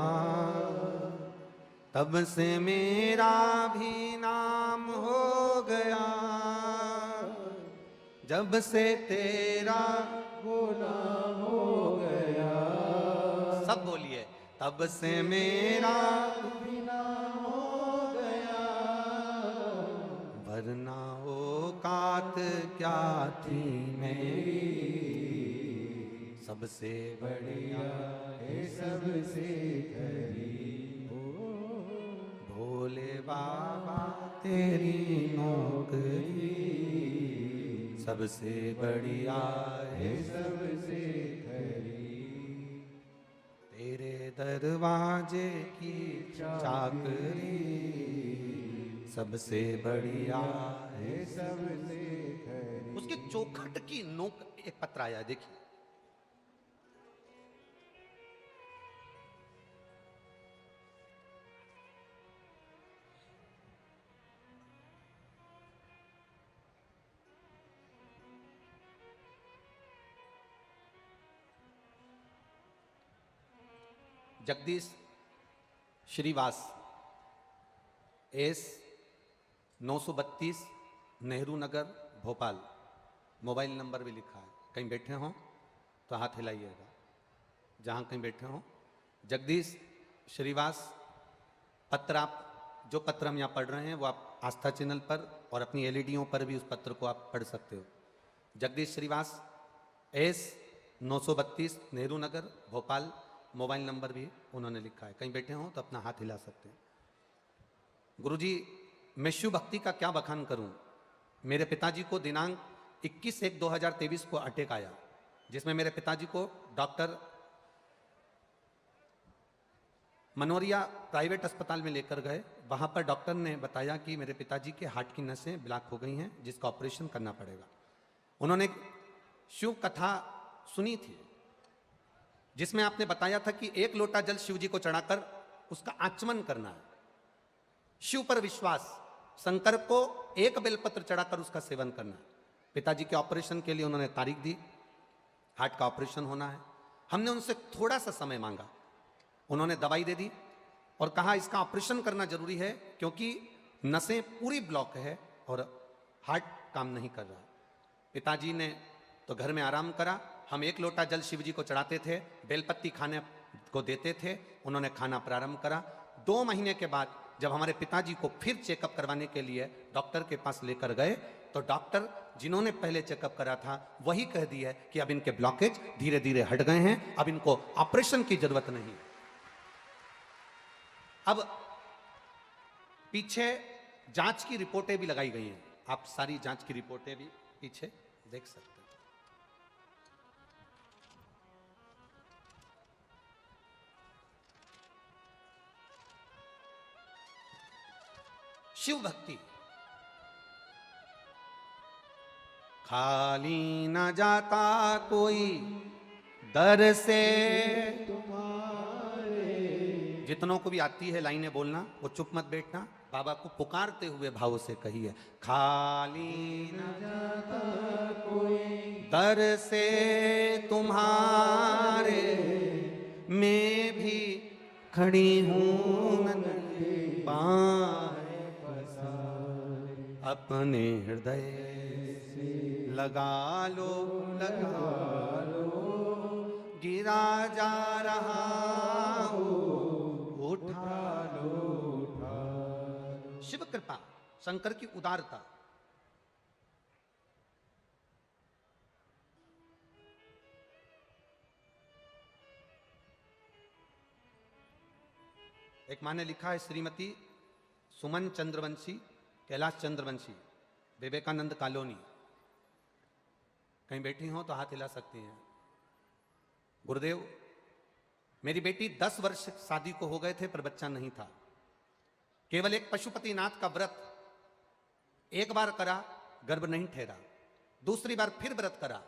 तब से मेरा भी नाम हो गया। जब से तेरा गुलाम हो गया, सब बोलिए, तब से मेरा भी नाम हो गया। वरना औकात क्या थी मेरी, सबसे बढ़िया है सबसे खरी। भोले बाबा तेरी नौकरी सबसे बढ़िया है सबसे खरी। तेरे दरवाजे की चाकरी सबसे बढ़िया है सबसे खरी। उसके चौखट की नोक एक पत्र आया, देखिए। Jagdish Shrivas, S 932 Nehru Nagar Bhopal, mobile number भी लिखा है। कहीं बैठे हों तो हाथ हिलाइएगा, जहां कहीं बैठे हों। जगदीश श्रीवास, पत्र आप जो पत्र हम यहाँ पढ़ रहे हैं वो आप आस्था चैनल पर और अपनी एलईडीओं पर भी उस पत्र को आप पढ़ सकते हो। Jagdish Shrivas, S 932 Nehru Nagar Bhopal, mobile number भी उन्होंने लिखा है। कहीं बैठे हों तो अपना हाथ हिला सकते हैं। गुरुजी, मैं शिव भक्ति का क्या बखान करूं। मेरे पिताजी को दिनांक 21/1/2023 को अटैक आया, जिसमें मेरे पिताजी को डॉक्टर मनोरिया प्राइवेट अस्पताल में लेकर गए। वहां पर डॉक्टर ने बताया कि मेरे पिताजी के हार्ट की नसें ब्लॉक हो गई हैं, जिसका ऑपरेशन करना पड़ेगा। उन्होंने शिव कथा सुनी थी, जिसमें आपने बताया था कि 1 लोटा जल शिव जी को चढ़ाकर उसका आचमन करना है। शिव पर विश्वास, शंकर को 1 बेलपत्र चढ़ाकर उसका सेवन करना है। पिताजी के ऑपरेशन के लिए उन्होंने तारीख दी, हार्ट का ऑपरेशन होना है। हमने उनसे थोड़ा सा समय मांगा, उन्होंने दवाई दे दी और कहा इसका ऑपरेशन करना जरूरी है क्योंकि नसें पूरी ब्लॉक है और हार्ट काम नहीं कर रहा। पिताजी ने तो घर में आराम करा। हम 1 लोटा जल शिव जी को चढ़ाते थे, बेलपत्ती खाने को देते थे। उन्होंने खाना प्रारंभ करा। 2 महीने के बाद जब हमारे पिताजी को फिर चेकअप करवाने के लिए डॉक्टर के पास लेकर गए, तो डॉक्टर जिन्होंने पहले चेकअप करा था वही कह दिया कि अब इनके ब्लॉकेज धीरे धीरे हट गए हैं, अब इनको ऑपरेशन की जरूरत नहीं। अब पीछे जांच की रिपोर्टें भी लगाई गई हैं, आप सारी जांच की रिपोर्टें भी पीछे देख सकते हैं। शिव भक्ति खाली न जाता कोई दर से तुम्हारे। जितनों को भी आती है लाइनें बोलना, वो चुप मत बैठना, बाबा को पुकारते हुए भाव से कहिए। खाली न जाता कोई दर से तुम्हारे, मैं भी खड़ी हूं बाहें पसारे, अपने हृदय से लगा लो गिरा जा रहा हो, उठा लो। शिव कृपा, शंकर की उदारता। एक माँ ने लिखा है, श्रीमती सुमन चंद्रवंशी, कैलाश चंद्रवंशी, विवेकानंद कॉलोनी। कहीं बैठी हो तो हाथ हिला सकती हैं। गुरुदेव, मेरी बेटी 10 वर्ष शादी को हो गए थे पर बच्चा नहीं था। केवल एक पशुपतिनाथ का व्रत एक बार करा, गर्भ नहीं ठहरा। दूसरी बार फिर व्रत करा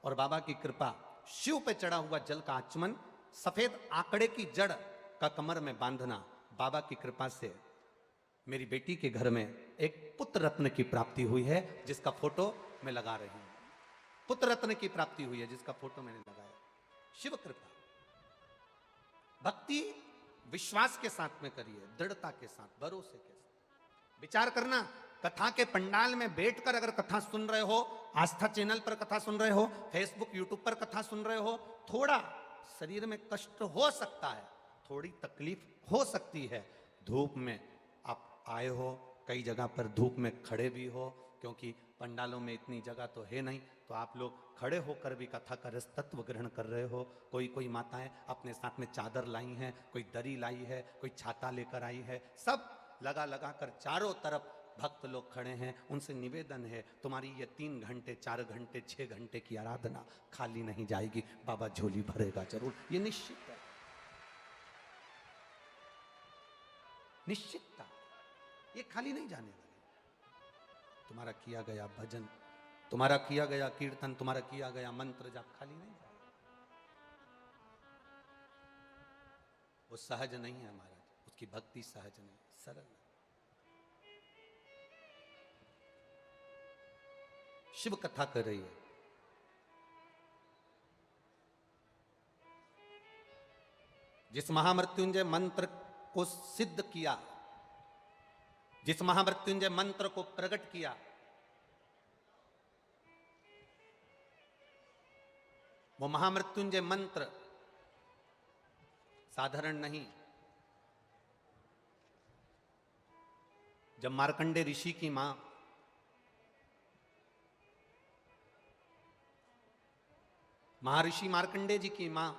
और बाबा की कृपा, शिव पे चढ़ा हुआ जल का आचमन, सफेद आंकड़े की जड़ का कमर में बांधना, बाबा की कृपा से मेरी बेटी के घर में एक पुत्र रत्न की प्राप्ति हुई है, जिसका फोटो मैं लगा रही हूं। पुत्र रत्न की प्राप्ति हुई है जिसका फोटो मैंने लगाया। शिव कृपा, भक्ति विश्वास के साथ में करिए, दृढ़ता के साथ, भरोसे के साथ। विचार करना, कथा के पंडाल में बैठकर अगर कथा सुन रहे हो, आस्था चैनल पर कथा सुन रहे हो, फेसबुक यूट्यूब पर कथा सुन रहे हो, थोड़ा शरीर में कष्ट हो सकता है, थोड़ी तकलीफ हो सकती है। धूप में आप आए हो, कई जगह पर धूप में खड़े भी हो, क्योंकि पंडालों में इतनी जगह तो है नहीं, तो आप लोग खड़े होकर भी कथा का रस तत्व ग्रहण कर रहे हो। कोई माताएं अपने साथ में चादर लाई हैं, कोई दरी लाई है, कोई छाता लेकर आई है, सब लगा कर चारों तरफ भक्त लोग खड़े हैं। उनसे निवेदन है, तुम्हारी ये 3 घंटे 4 घंटे 6 घंटे की आराधना खाली नहीं जाएगी, बाबा झोली भरेगा जरूर, ये निश्चित है, निश्चितता, ये खाली नहीं जाने वाली। तुम्हारा किया गया भजन, तुम्हारा किया गया कीर्तन, तुम्हारा किया गया मंत्र जाप खाली नहीं जाएगा। वो सहज नहीं है महाराज, उसकी भक्ति सहज नहीं, सरल है। शिव कथा कर रही है, जिस महामृत्युंजय मंत्र को सिद्ध किया, जिस महामृत्युंजय मंत्र को प्रकट किया, वो महामृत्युंजय मंत्र साधारण नहीं। जब मार्कंडे ऋषि की मां महर्षि मार्कंडे जी की मां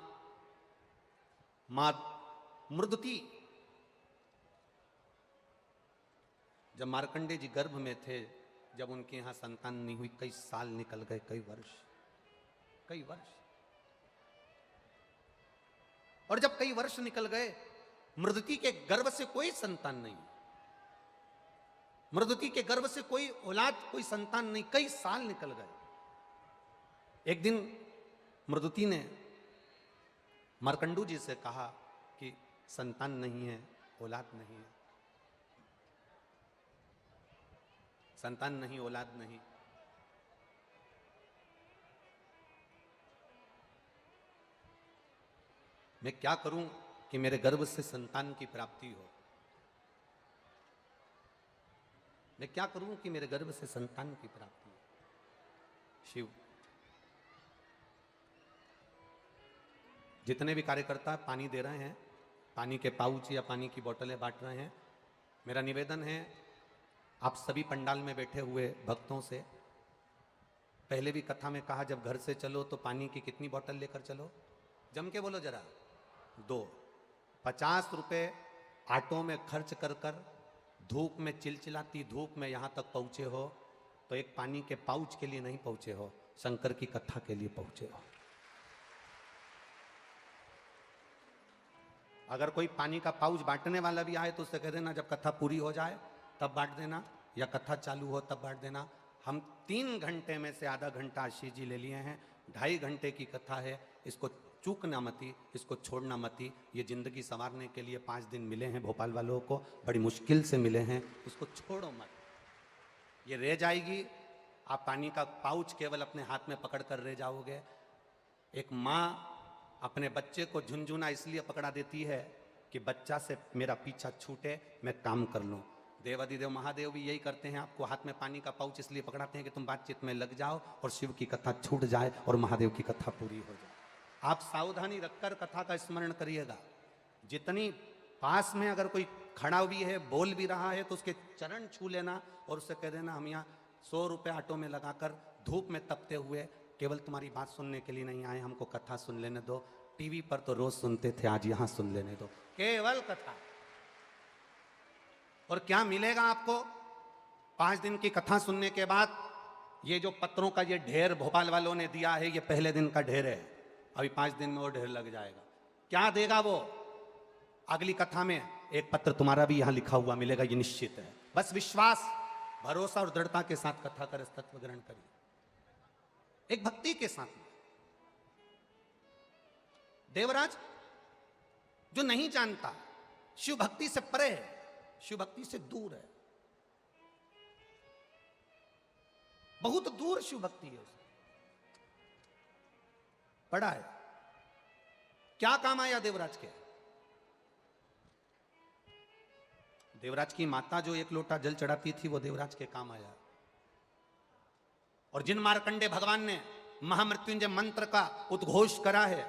मृदुति, जब मार्कंडे जी गर्भ में थे, जब उनके यहां संतान नहीं हुई, कई साल निकल गए, कई वर्ष। और जब कई वर्ष निकल गए, मृदुति के गर्भ से कोई संतान नहीं, मृदुति के गर्भ से कोई औलाद, कोई संतान नहीं, कई साल निकल गए। एक दिन मृदुति ने मार्कंडू जी से कहा कि संतान नहीं है, औलाद नहीं है, संतान नहीं, औलाद नहीं। मैं क्या करूं कि मेरे गर्भ से संतान की प्राप्ति हो? मैं क्या करूं कि मेरे गर्भ से संतान की प्राप्ति हो? शिव, जितने भी कार्यकर्ता पानी दे रहे हैं, पानी के पाउच या पानी की बोतलें बांट रहे हैं, मेरा निवेदन है आप सभी पंडाल में बैठे हुए भक्तों से, पहले भी कथा में कहा जब घर से चलो तो पानी की कितनी बोतल लेकर चलो? जम के बोलो जरा, 2। 50 रुपए ऑटो में खर्च कर कर धूप में चिलचिलाती धूप में यहां तक पहुंचे हो, तो एक पानी के पाउच के लिए नहीं पहुंचे हो, शंकर की कथा के लिए पहुंचे हो। अगर कोई पानी का पाउच बांटने वाला भी आए तो उससे कह देना जब कथा पूरी हो जाए तब बांट देना, या कथा चालू हो तब बांट देना। हम 3 घंटे में से आधा घंटा आशीष जी ले लिए हैं, 2.5 घंटे की कथा है, इसको चूकना मती, इसको छोड़ना मती। ये जिंदगी संवारने के लिए 5 दिन मिले हैं भोपाल वालों को, बड़ी मुश्किल से मिले हैं, इसको छोड़ो मत, ये रह जाएगी। आप पानी का पाउच केवल अपने हाथ में पकड़ कर रह जाओगे। एक माँ अपने बच्चे को झुनझुना इसलिए पकड़ा देती है कि बच्चा से मेरा पीछा छूटे, मैं काम कर लूं। देवादिदेव महादेव भी यही करते हैं, आपको हाथ में पानी का पाउच इसलिए पकड़ाते हैं कि तुम बातचीत में लग जाओ और शिव की कथा छूट जाए और महादेव की कथा पूरी हो जाए। आप सावधानी रखकर कथा का स्मरण करिएगा। जितनी पास में अगर कोई खड़ा भी है, बोल भी रहा है, तो उसके चरण छू लेना और उससे कह देना हम यहाँ 100 रुपये ऑटो में लगाकर धूप में तपते हुए केवल तुम्हारी बात सुनने के लिए नहीं आए, हमको कथा सुन लेने दो। टीवी पर तो रोज सुनते थे, आज यहां सुन लेने दो, केवल कथा। और क्या मिलेगा आपको 5 दिन की कथा सुनने के बाद? ये जो पत्रों का ये ढेर भोपाल वालों ने दिया है, ये पहले दिन का ढेर है, अभी 5 दिन में वो ढेर लग जाएगा। क्या देगा वो? अगली कथा में एक पत्र तुम्हारा भी यहां लिखा हुआ मिलेगा, ये निश्चित है। बस विश्वास, भरोसा और दृढ़ता के साथ कथा कर तत्व ग्रहण करिए, एक भक्ति के साथ। देवराज जो नहीं जानता, शिव भक्ति से परे है, शिव भक्ति से दूर है, बहुत दूर शिव भक्ति है उससे, पड़ा है। क्या काम आया देवराज के? देवराज की माता जो 1 लोटा जल चढ़ाती थी, वो देवराज के काम आया। और जिन मार्कंडे भगवान ने महामृत्युंजय मंत्र का उद्घोष करा है,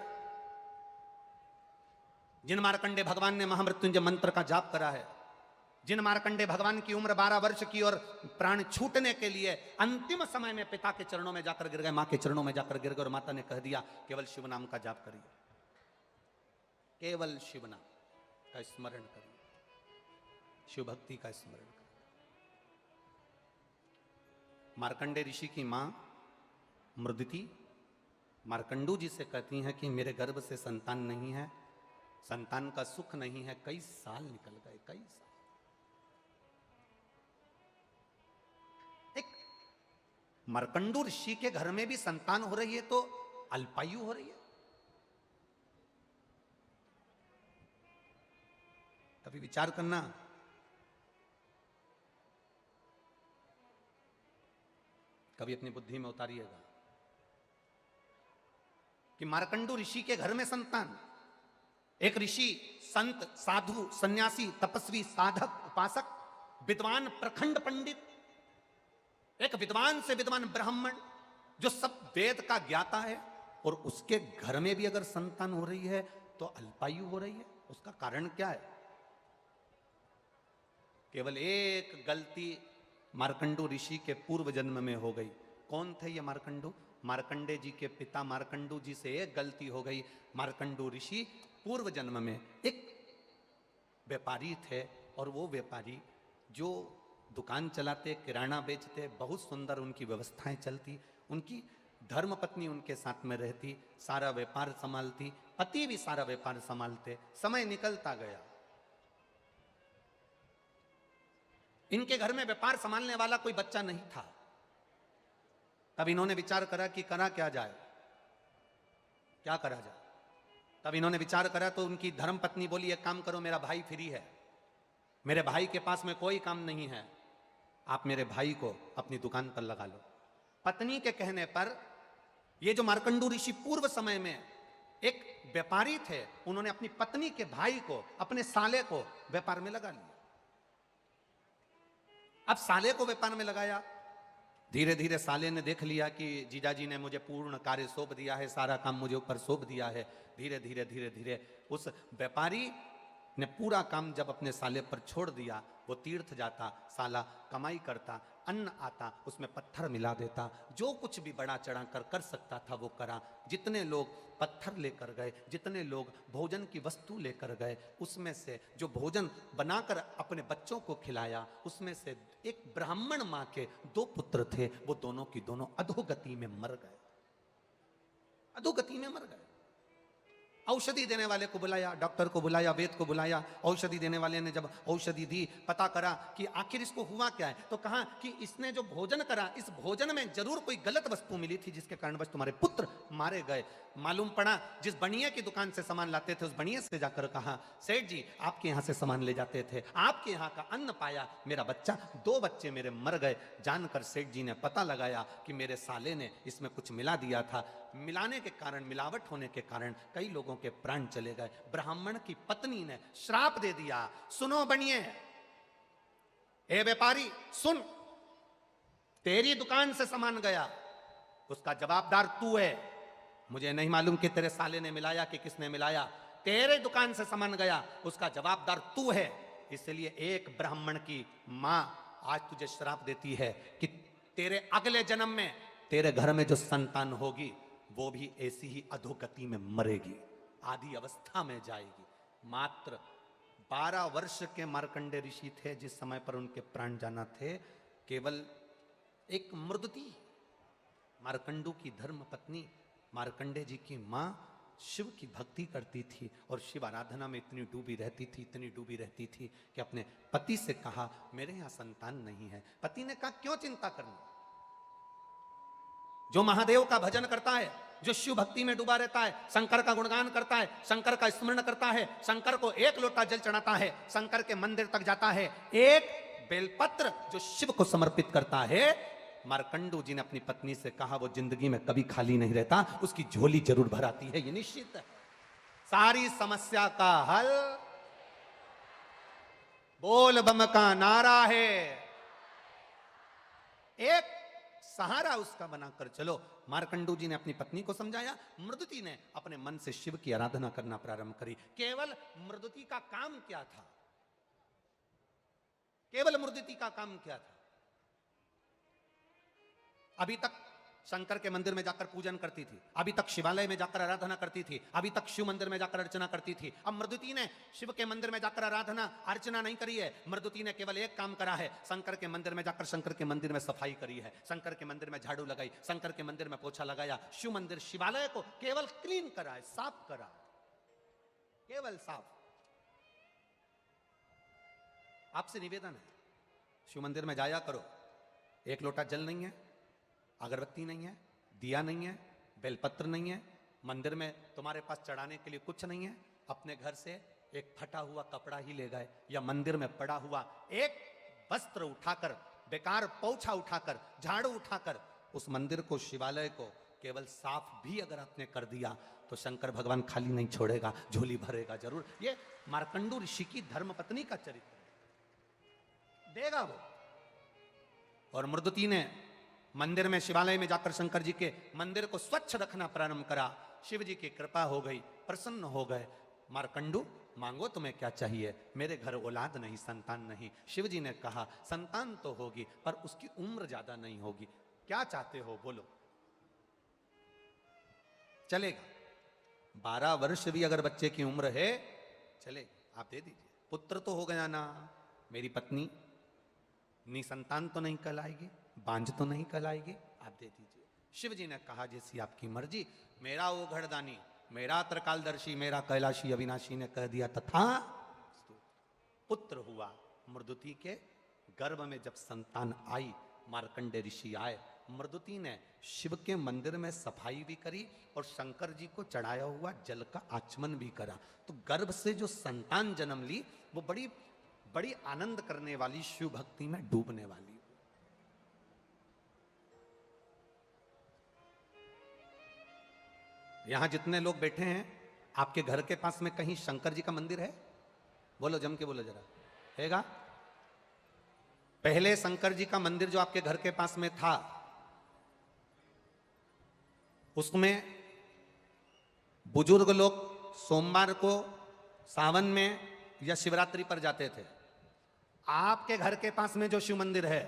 जिन मार्कंडे भगवान ने महामृत्युंजय मंत्र का जाप करा है, जिन मार्कंडे भगवान की उम्र 12 वर्ष की और प्राण छूटने के लिए अंतिम समय में पिता के चरणों में जाकर गिर गए, मां के चरणों में जाकर गिर गए, और माता ने कह दिया केवल शिव नाम का जाप करिए, केवल शिव नाम का स्मरण करिए, शिव भक्ति का स्मरण करिए। मार्कंडे ऋषि की मां मृदुति मार्कंडू जी से कहती हैं कि मेरे गर्भ से संतान नहीं है, संतान का सुख नहीं है, कई साल निकल गए, कई साल। एक मार्कंडू ऋषि के घर में भी संतान हो रही है तो अल्पायु हो रही है। कभी विचार करना, कभी अपनी बुद्धि में उतारिएगा कि मार्कंडू ऋषि के घर में संतान, एक ऋषि, संत, साधु, सन्यासी, तपस्वी, साधक, उपासक, विद्वान, प्रखंड पंडित, एक विद्वान से विद्वान ब्राह्मण जो सब वेद का ज्ञाता है, और उसके घर में भी अगर संतान हो रही है तो अल्पायु हो रही है। उसका कारण क्या है? केवल एक गलती मार्कंडू ऋषि के पूर्व जन्म में हो गई। कौन थे ये मार्कंडू? मार्कंडे जी के पिता मार्कंडू जी से एक गलती हो गई। मार्कंडू ऋषि पूर्व जन्म में एक व्यापारी थे, और वो व्यापारी जो दुकान चलाते, किराना बेचते, बहुत सुंदर उनकी व्यवस्थाएं चलती। उनकी धर्मपत्नी उनके साथ में रहती, सारा व्यापार संभालती, पति भी सारा व्यापार संभालते। समय निकलता गया, इनके घर में व्यापार संभालने वाला कोई बच्चा नहीं था। तब इन्होंने विचार करा कि करा क्या जाए, क्या करा जाए। तब इन्होंने विचार करा तो उनकी धर्मपत्नी बोली, एक काम करो, मेरा भाई फ्री है, मेरे भाई के पास में कोई काम नहीं है, आप मेरे भाई को अपनी दुकान पर लगा लो। पत्नी के कहने पर ये जो मार्कंडू ऋषि पूर्व समय में एक व्यापारी थे, उन्होंने अपनी पत्नी के भाई को, अपने साले को व्यापार में लगा लिया। अब साले को व्यापार में लगाया, धीरे धीरे साले ने देख लिया कि जीजाजी ने मुझे पूर्ण कार्य सौंप दिया है, सारा काम मुझे ऊपर सौंप दिया है। धीरे धीरे धीरे धीरे उस व्यापारी ने पूरा काम जब अपने साले पर छोड़ दिया, वो तीर्थ जाता, साला कमाई करता, अन्न आता, उसमें पत्थर मिला देता, जो कुछ भी बड़ा चढ़ा कर सकता था वो करा। जितने लोग पत्थर लेकर गए, जितने लोग भोजन की वस्तु लेकर गए, उसमें से जो भोजन बनाकर अपने बच्चों को खिलाया, उसमें से एक ब्राह्मण मां के 2 पुत्र थे, वो दोनों की दोनों अधोगति में मर गए, अधोगति में मर गए। औषधि देने वाले को बुलाया, डॉक्टर को बुलाया, वैद्य को बुलाया। औषधि देने वाले ने जब औषधि दी, पता करा कि आखिर इसको हुआ क्या है, तो कहा कि इसने जो भोजन करा, इस भोजन में जरूर कोई गलत वस्तु मिली थी, जिसके कारण बस तुम्हारे पुत्र मारे गए। मालूम पड़ा जिस बनिए की दुकान से सामान लाते थे, उस बनिए से जाकर कहा, सेठ जी आपके यहां से सामान ले जाते थे, आपके यहां का अन्न पाया, मेरा बच्चा, 2 बच्चे मेरे मर गए। जानकर सेठ जी ने पता लगाया कि मेरे साले ने इसमें कुछ मिला दिया था। मिलाने के कारण, मिलावट होने के कारण कई लोगों के प्राण चले गए। ब्राह्मण की पत्नी ने श्राप दे दिया, सुनो बनिए, ए व्यापारी सुन, तेरी दुकान से सामान गया, उसका जवाबदार तू है। मुझे नहीं मालूम कि तेरे साले ने मिलाया कि किसने मिलाया, तेरे दुकान से सामान गया, उसका जवाबदार तू है। इसलिए एक ब्राह्मण की मां आज तुझे श्राप देती है कि तेरे अगले जन्म में तेरे घर में जो संतान होगी, वो भी ऐसी ही अधोगति में मरेगी, आदि अवस्था में जाएगी। मात्र 12 वर्ष के मार्कंडे ऋषि थे जिस समय पर उनके प्राण जाना थे। केवल एक मृदती, मार्कंडू की धर्म पत्नी, मार्कंडे जी की मां शिव की भक्ति करती थी और शिव आराधना में इतनी डूबी रहती थी, इतनी डूबी रहती थी कि अपने पति से कहा, मेरे यहां संतान नहीं है। पति ने कहा, क्यों चिंता करनी, जो महादेव का भजन करता है, जो शिव भक्ति में डूबा रहता है, शंकर का गुणगान करता है, शंकर का स्मरण करता है, शंकर को 1 लोटा जल चढ़ाता है, शंकर के मंदिर तक जाता है, एक बेलपत्र जो शिव को समर्पित करता है, मार्कंडू जी ने अपनी पत्नी से कहा, वो जिंदगी में कभी खाली नहीं रहता, उसकी झोली जरूर भराती है, ये निश्चित है। सारी समस्या का हल बोल बम का नारा है, एक सहारा उसका बनाकर चलो। मार्कंडू जी ने अपनी पत्नी को समझाया, मृदुति ने अपने मन से शिव की आराधना करना प्रारंभ करी। केवल मृदुति का काम क्या था, केवल मृदुति का काम क्या था? अभी तक शंकर के मंदिर में जाकर पूजन करती थी, अभी तक शिवालय में जाकर आराधना करती थी, अभी तक शिव मंदिर में जाकर अर्चना करती थी। अब मृदुति ने शिव के मंदिर में जाकर आराधना अर्चना नहीं करी है, मृदुति ने केवल एक काम करा है, शंकर के मंदिर में जाकर शंकर के मंदिर में सफाई करी है, शंकर के मंदिर में झाड़ू लगाई, शंकर के मंदिर में पोछा लगाया, शिव मंदिर शिवालय को केवल क्लीन करा है, साफ करा, केवल साफ। आपसे निवेदन है, शिव मंदिर में जाया करो, 1 लोटा जल नहीं है, अगरबत्ती नहीं है, दिया नहीं है, बेलपत्र नहीं है, मंदिर में तुम्हारे पास चढ़ाने के लिए कुछ नहीं है, अपने घर से एक फटा हुआ कपड़ा ही ले गए, या मंदिर में पड़ा हुआ एक वस्त्र उठाकर, बेकार पोछा उठाकर, झाड़ू उठाकर उस मंदिर को, शिवालय को केवल साफ भी अगर आपने कर दिया तो शंकर भगवान खाली नहीं छोड़ेगा, झोली भरेगा जरूर। ये मार्कंडू ऋषि की धर्मपत्नी का चरित्र देगा वो। और मृदुति ने मंदिर में, शिवालय में जाकर शंकर जी के मंदिर को स्वच्छ रखना प्रारंभ करा। शिव जी की कृपा हो गई, प्रसन्न हो गए। मार्कंडू मांगो तुम्हें क्या चाहिए? मेरे घर औलाद नहीं, संतान नहीं। शिव जी ने कहा, संतान तो होगी पर उसकी उम्र ज्यादा नहीं होगी, क्या चाहते हो बोलो। चलेगा, 12 वर्ष भी अगर बच्चे की उम्र है चलेगा, आप दे दीजिए। पुत्र तो हो गया ना, मेरी पत्नी निसंतान तो नहीं कहलाएगी, बांझ तो नहीं कहलाएगी, आप दे दीजिए। शिव जी ने कहा जैसी आपकी मर्जी। मेरा वो घड़दानी, मेरा त्रिकालदर्शी, मेरा कैलाशी अविनाशी ने कह दिया तथा पुत्र हुआ। मृदुति के गर्भ में जब संतान आई, मार्कंडे ऋषि आए, मृदुति ने शिव के मंदिर में सफाई भी करी और शंकर जी को चढ़ाया हुआ जल का आचमन भी करा। तो गर्भ से जो संतान जन्म ली वो बड़ी बड़ी आनंद करने वाली, शिव भक्ति में डूबने वाली। यहां जितने लोग बैठे हैं, आपके घर के पास में कहीं शंकर जी का मंदिर है? बोलो, जम के बोलो जरा, हैगा? पहले शंकर जी का मंदिर जो आपके घर के पास में था, उसमें बुजुर्ग लोग सोमवार को, सावन में या शिवरात्रि पर जाते थे। आपके घर के पास में जो शिव मंदिर है,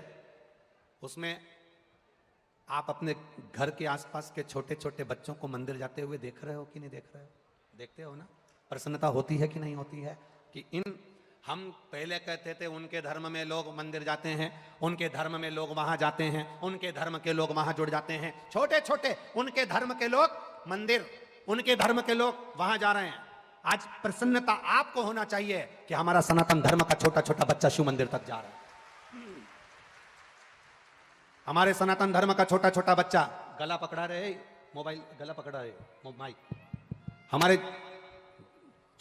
उसमें आप अपने घर के आसपास के छोटे छोटे बच्चों को मंदिर जाते हुए देख रहे हो कि नहीं देख रहे हो? देखते हो ना? प्रसन्नता होती है कि नहीं होती है? कि हम पहले कहते थे उनके धर्म में लोग मंदिर जाते हैं, उनके धर्म में लोग वहां जाते हैं, उनके धर्म के लोग वहां जुड़ जाते हैं। छोटे छोटे उनके धर्म के लोग मंदिर, उनके धर्म के लोग वहां जा रहे हैं। आज प्रसन्नता आपको होना चाहिए कि हमारा सनातन धर्म का छोटा छोटा बच्चा शिव मंदिर तक जा रहा है। हमारे सनातन धर्म का छोटा छोटा बच्चा गला पकड़ा रहे, मोबाइल गला पकड़ा रहे, माइक। हमारे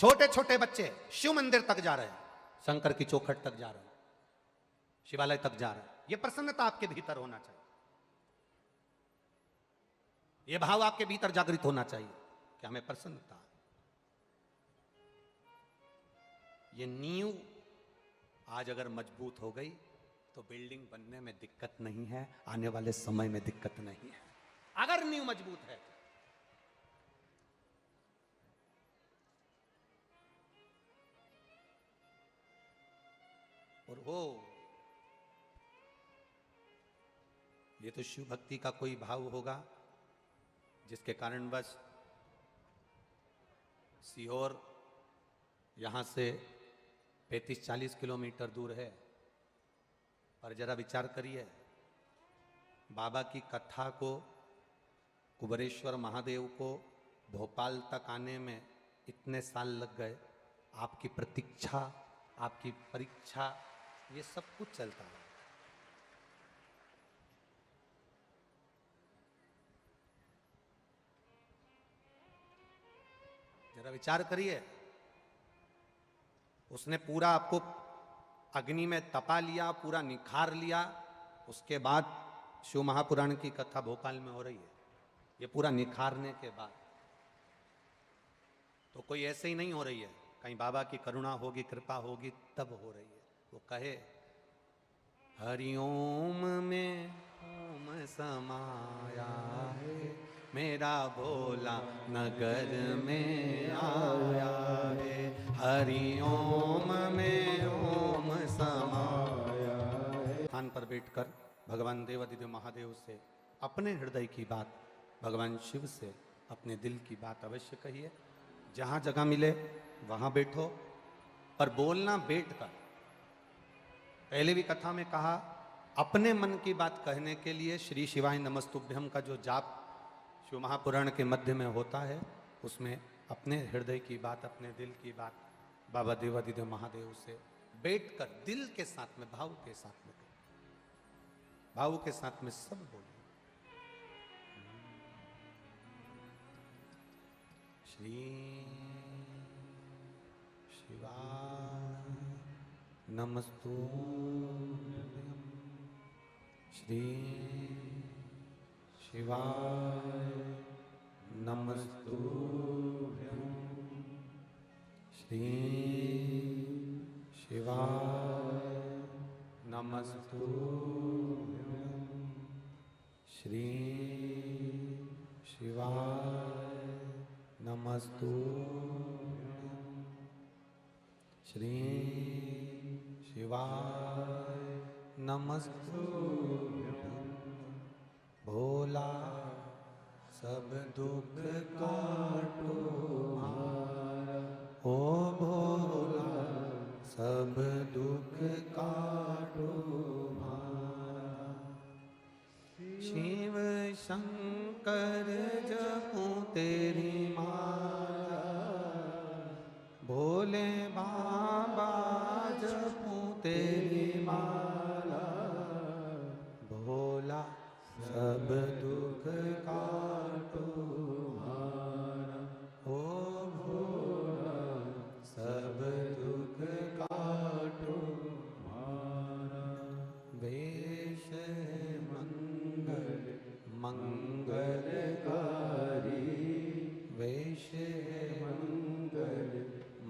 छोटे छोटे बच्चे शिव मंदिर तक जा रहे हैं, शंकर की चौखट तक जा रहे हैं, शिवालय तक जा रहे हैं। यह प्रसन्नता आपके भीतर होना चाहिए, यह भाव आपके भीतर जागृत होना चाहिए कि हमें प्रसन्नता। ये नींव आज अगर मजबूत हो गई तो बिल्डिंग बनने में दिक्कत नहीं है, आने वाले समय में दिक्कत नहीं है, अगर नींव मजबूत है। और वो ये तो शिव भक्ति का कोई भाव होगा जिसके कारण बस सीहोर यहां से 35-40 किलोमीटर दूर है। पर जरा विचार करिए, बाबा की कथा को, कुबेरेश्वर महादेव को भोपाल तक आने में इतने साल लग गए। आपकी प्रतीक्षा, आपकी परीक्षा, ये सब कुछ चलता है। जरा विचार करिए, उसने पूरा आपको अग्नि में तपा लिया, पूरा निखार लिया, उसके बाद शिव महापुराण की कथा भोपाल में हो रही है। ये पूरा निखारने के बाद तो कोई ऐसे ही नहीं हो रही है, कहीं बाबा की करुणा होगी, कृपा होगी तब हो रही है। वो कहे हरिओम में ओम समाया है, मेरा भोला नगर में आया है। हरिओम में ओम समाया है। स्थान पर बैठकर भगवान देवादिदेव महादेव से अपने हृदय की बात, भगवान शिव से अपने दिल की बात अवश्य कहिए। जहाँ जगह मिले वहाँ बैठो, पर बोलना बैठकर। पहले भी कथा में कहा, अपने मन की बात कहने के लिए श्री शिवाय नमस्तुभ्यम का जो जाप शिव महापुराण के मध्य में होता है, उसमें अपने हृदय की बात, अपने दिल की बात बाबा देवादिदेव महादेव से बैठकर दिल के साथ में, भाव के साथ में, भाव के साथ में सब बोले। श्री शिवाय नमस्तुभ्यं, श्री शिवाय नमस्तुभ्यं, श्री शिवाय नमस्तुभ्यं, श्री शिवाय नमस्तुभ्यं, श्री शिवाय नमस्तुभ्यं। भोला सब दुख काटो मारा, ओ भोला सब दुख काटो मारा। कर जपूं तेरी माला, भोले बाबा जपूं तेरी माला, भोला सब दुख काटो मारा, ओ भोला सब दुख काटो मारा। वेश मंगल मंगलकारी, वेश मंगल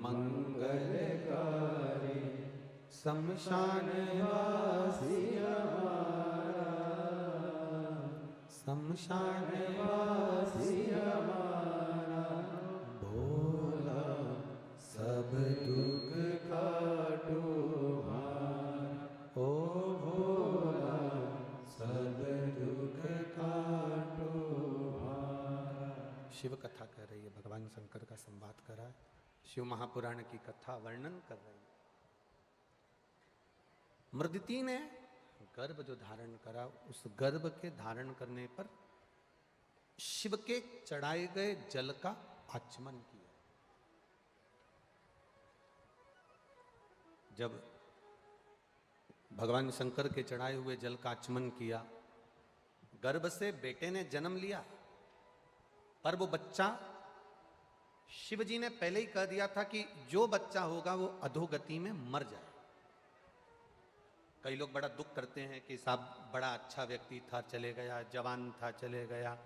मंगलकारी, शमशान वासी हमारा, शमशान वासी हमारा, भोला सब दुख काटो हमारा, ओ भोला सब दुख काटो हमारा। शिव कथा कर रही है, भगवान शंकर का संवाद कर रहा है, शिव महापुराण की कथा वर्णन कर रही है। मृदिति ने गर्भ जो धारण करा, उस गर्भ के धारण करने पर शिव के चढ़ाए गए जल का आचमन किया। जब भगवान शंकर के चढ़ाए हुए जल का आचमन किया, गर्भ से बेटे ने जन्म लिया, पर वो बच्चा शिव जी ने पहले ही कह दिया था कि जो बच्चा होगा वो अधोगति में मर जाए। कई लोग बड़ा दुख करते हैं कि साहब बड़ा अच्छा व्यक्ति था चले गया, जवान था चले गया,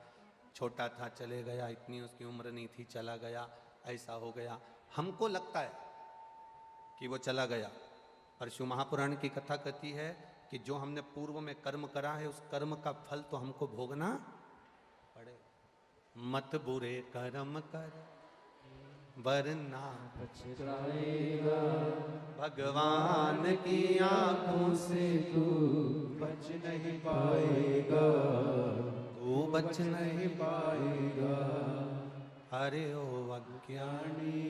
छोटा था चले गया, इतनी उसकी उम्र नहीं थी चला गया, ऐसा हो गया। हमको लगता है कि वो चला गया, पर शिव महापुराण की कथा कहती है कि जो हमने पूर्व में कर्म करा है, उस कर्म का फल तो हमको भोगना पड़े। मत बुरे कर्म कर वरना पछताएगा, भगवान की आंखों से तू बच नहीं पाएगा, तू बच नहीं पाएगा। अरे ओ अज्ञानी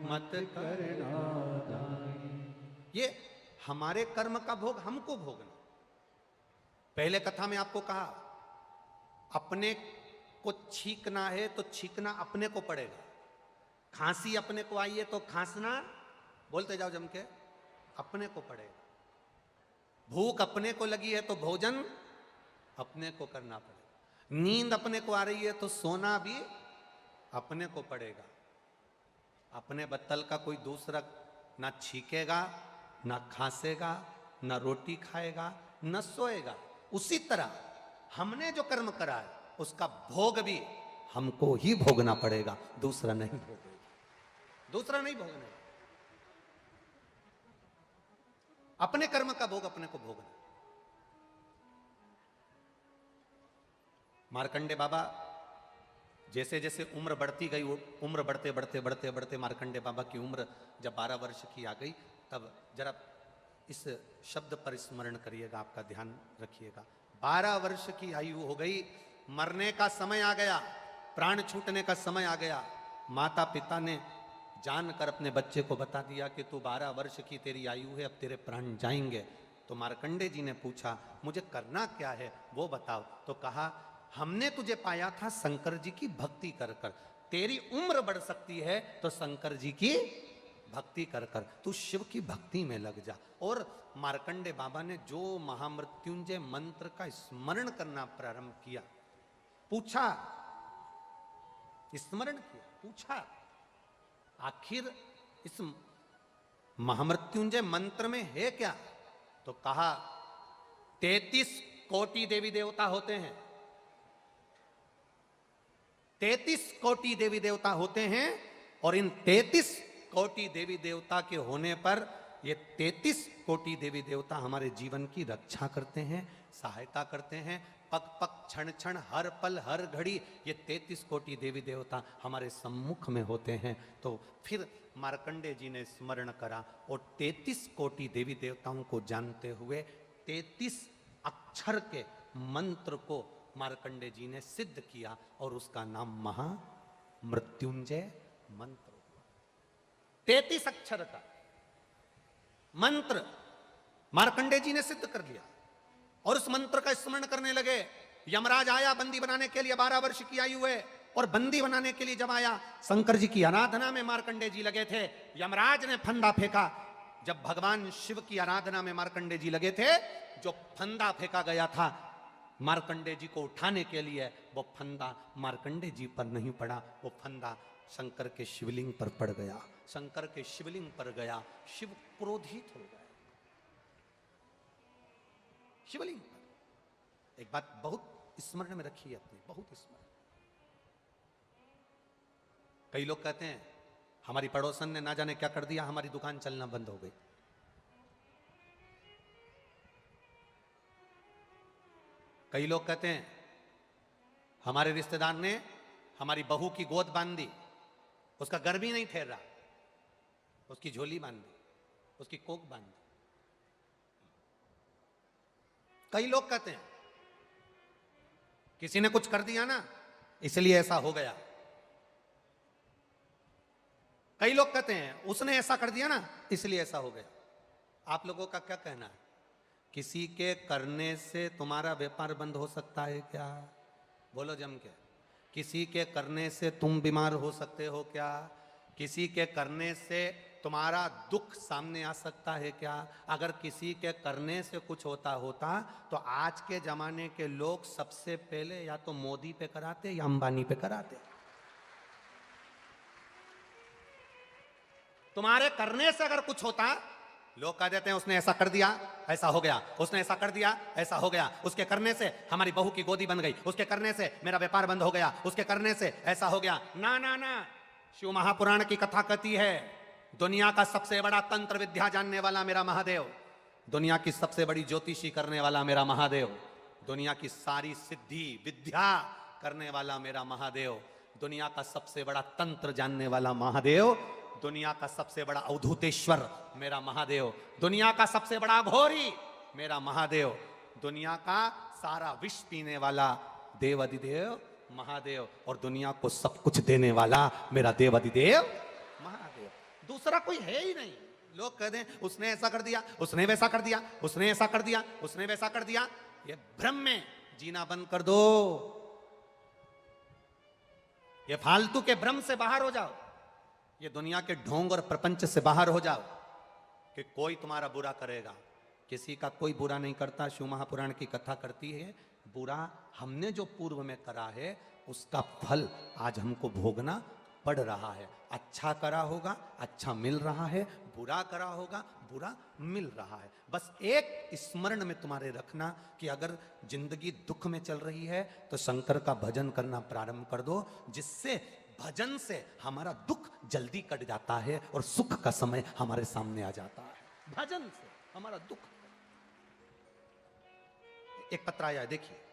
मत करना दानी। ये हमारे कर्म का भोग हमको भोगना। पहले कथा में आपको कहा अपने को छींकना है तो छींकना अपने को पड़ेगा। खांसी अपने को आई है तो खांसना, बोलते जाओ जम के, अपने को पड़ेगा। भूख अपने को लगी है तो भोजन अपने को करना पड़ेगा। नींद अपने को आ रही है तो सोना भी अपने को पड़ेगा। अपने बत्तल का कोई दूसरा ना छीकेगा, ना खांसेगा, ना रोटी खाएगा, न सोएगा। उसी तरह हमने जो कर्म करा है उसका भोग भी हमको ही भोगना पड़ेगा, दूसरा नहीं भोगेगा, दूसरा नहीं भोगना। अपने कर्म का भोग अपने को भोगना। मार्कंडे बाबा जैसे जैसे उम्र बढ़ती गई, उम्र बढ़ते बढ़ते बढ़ते बढ़ते मार्कंडे बाबा की उम्र जब 12 वर्ष की आ गई, तब जरा इस शब्द पर स्मरण करिएगा, आपका ध्यान रखिएगा। 12 वर्ष की आयु हो गई, मरने का समय आ गया, प्राण छूटने का समय आ गया। माता पिता ने जानकर अपने बच्चे को बता दिया कि तू 12 वर्ष की तेरी आयु है, अब तेरे प्राण जाएंगे। तो मार्कंडे जी ने पूछा मुझे करना क्या है वो बताओ। तो कहा हमने तुझे पाया था शंकर जी की भक्ति कर कर, तेरी उम्र बढ़ सकती है तो शंकर जी की भक्ति कर कर तू शिव की भक्ति में लग जा। और मार्कंडे बाबा ने जो महामृत्युंजय मंत्र का स्मरण करना प्रारंभ किया, पूछा, स्मरण किया, पूछा आखिर इस महामृत्युंजय मंत्र में है क्या। तो कहा 33 कोटि देवी देवता होते हैं, 33 कोटि देवी देवता होते हैं, और इन 33 कोटि देवी देवता के होने पर ये 33 कोटि देवी देवता हमारे जीवन की रक्षा करते हैं, सहायता करते हैं। पग पग क्षण क्षण हर पल हर घड़ी ये 33 कोटि देवी देवता हमारे सम्मुख में होते हैं। तो फिर मार्कंडे जी ने स्मरण करा और 33 कोटि देवी देवताओं को जानते हुए 33 अक्षर के मंत्र को मार्कंडे जी ने सिद्ध किया और उसका नाम महामृत्युंजय मंत्र। 33 अक्षर का मंत्र मार्कंडे जी ने सिद्ध कर लिया और उस मंत्र का स्मरण करने लगे। यमराज आया बंदी बनाने के लिए, 12 वर्ष की आयु है, और बंदी बनाने के लिए जब आया, शंकर जी की आराधना में मार्कंडे जी लगे थे। यमराज ने फंदा फेंका। जब भगवान शिव की आराधना में मार्कंडे जी लगे थे, जो फंदा फेंका गया था मार्कंडे जी को उठाने के लिए, वो फंदा मार्कंडे जी पर नहीं पड़ा, वो फंदा शंकर के शिवलिंग पर पड़ गया। शंकर के शिवलिंग पर गया, शिव क्रोधित हो गए शिवलिंग पर। एक बात बहुत स्मरण में रखिए अपने, बहुत स्मरण। कई लोग कहते हैं हमारी पड़ोसन ने ना जाने क्या कर दिया, हमारी दुकान चलना बंद हो गई। कई लोग कहते हैं हमारे रिश्तेदार ने हमारी बहू की गोद बांध दी, उसका गर्मी नहीं ठहर रहा, उसकी झोली बांध दी, उसकी कोक बांध दी। कई लोग कहते हैं किसी ने कुछ कर दिया ना इसलिए ऐसा हो गया। कई लोग कहते हैं उसने ऐसा कर दिया ना इसलिए ऐसा हो गया। आप लोगों का क्या कहना है? किसी के करने से तुम्हारा व्यापार बंद हो सकता है क्या? बोलो जम के। किसी के करने से तुम बीमार हो सकते हो क्या? किसी के करने से तुम्हारा दुख सामने आ सकता है क्या? अगर किसी के करने से कुछ होता तो आज के जमाने के लोग सबसे पहले या तो मोदी पे कराते या अंबानी पे कराते। तुम्हारे करने से अगर कुछ होता, लोग कह देते हैं उसने ऐसा कर दिया ऐसा हो गया, उसने ऐसा कर दिया ऐसा हो गया, उसके करने से हमारी बहू की गोदी बन गई, उसके करने से मेरा व्यापार बंद हो गया, उसके करने से ऐसा हो गया। ना ना ना, शिव महापुराण की कथा कहती है दुनिया का सबसे बड़ा तंत्र विद्या जानने वाला मेरा महादेव, दुनिया की सबसे बड़ी ज्योतिषी करने वाला मेरा महादेव, दुनिया की सारी सिद्धि विद्या करने वाला मेरा महादेव, दुनिया का सबसे बड़ा तंत्र जानने वाला महादेव, दुनिया का सबसे बड़ा अवधूतेश्वर मेरा महादेव, दुनिया का सबसे बड़ा घोरी मेरा महादेव, दुनिया का सारा विष पीने वाला देव अधिदेव महादेव, और दुनिया को सब कुछ देने वाला मेरा देव अधिदेव महादेव। दूसरा कोई है ही नहीं। लोग कहते हैं उसने ऐसा कर दिया, उसने वैसा कर दिया, उसने ऐसा कर दिया, उसने वैसा कर दिया। ये भ्रम में जीना बंद कर दो, ये फालतू के भ्रम से बाहर हो जाओ, ये दुनिया के ढोंग और प्रपंच से बाहर हो जाओ कि कोई तुम्हारा बुरा करेगा। किसी का कोई बुरा नहीं करता। शिव महापुराण की कथा करती है बुरा हमने जो पूर्व में करा है उसका फल आज हमको भोगना पड़ रहा है। अच्छा करा होगा अच्छा मिल रहा है, बुरा करा होगा बुरा मिल रहा है। बस एक स्मरण में तुम्हारे रखना कि अगर जिंदगी दुख में चल रही है तो शंकर का भजन करना प्रारंभ कर दो, जिससे भजन से हमारा दुख जल्दी कट जाता है और सुख का समय हमारे सामने आ जाता है। भजन से हमारा दुख। एक पत्र आया है, देखिए।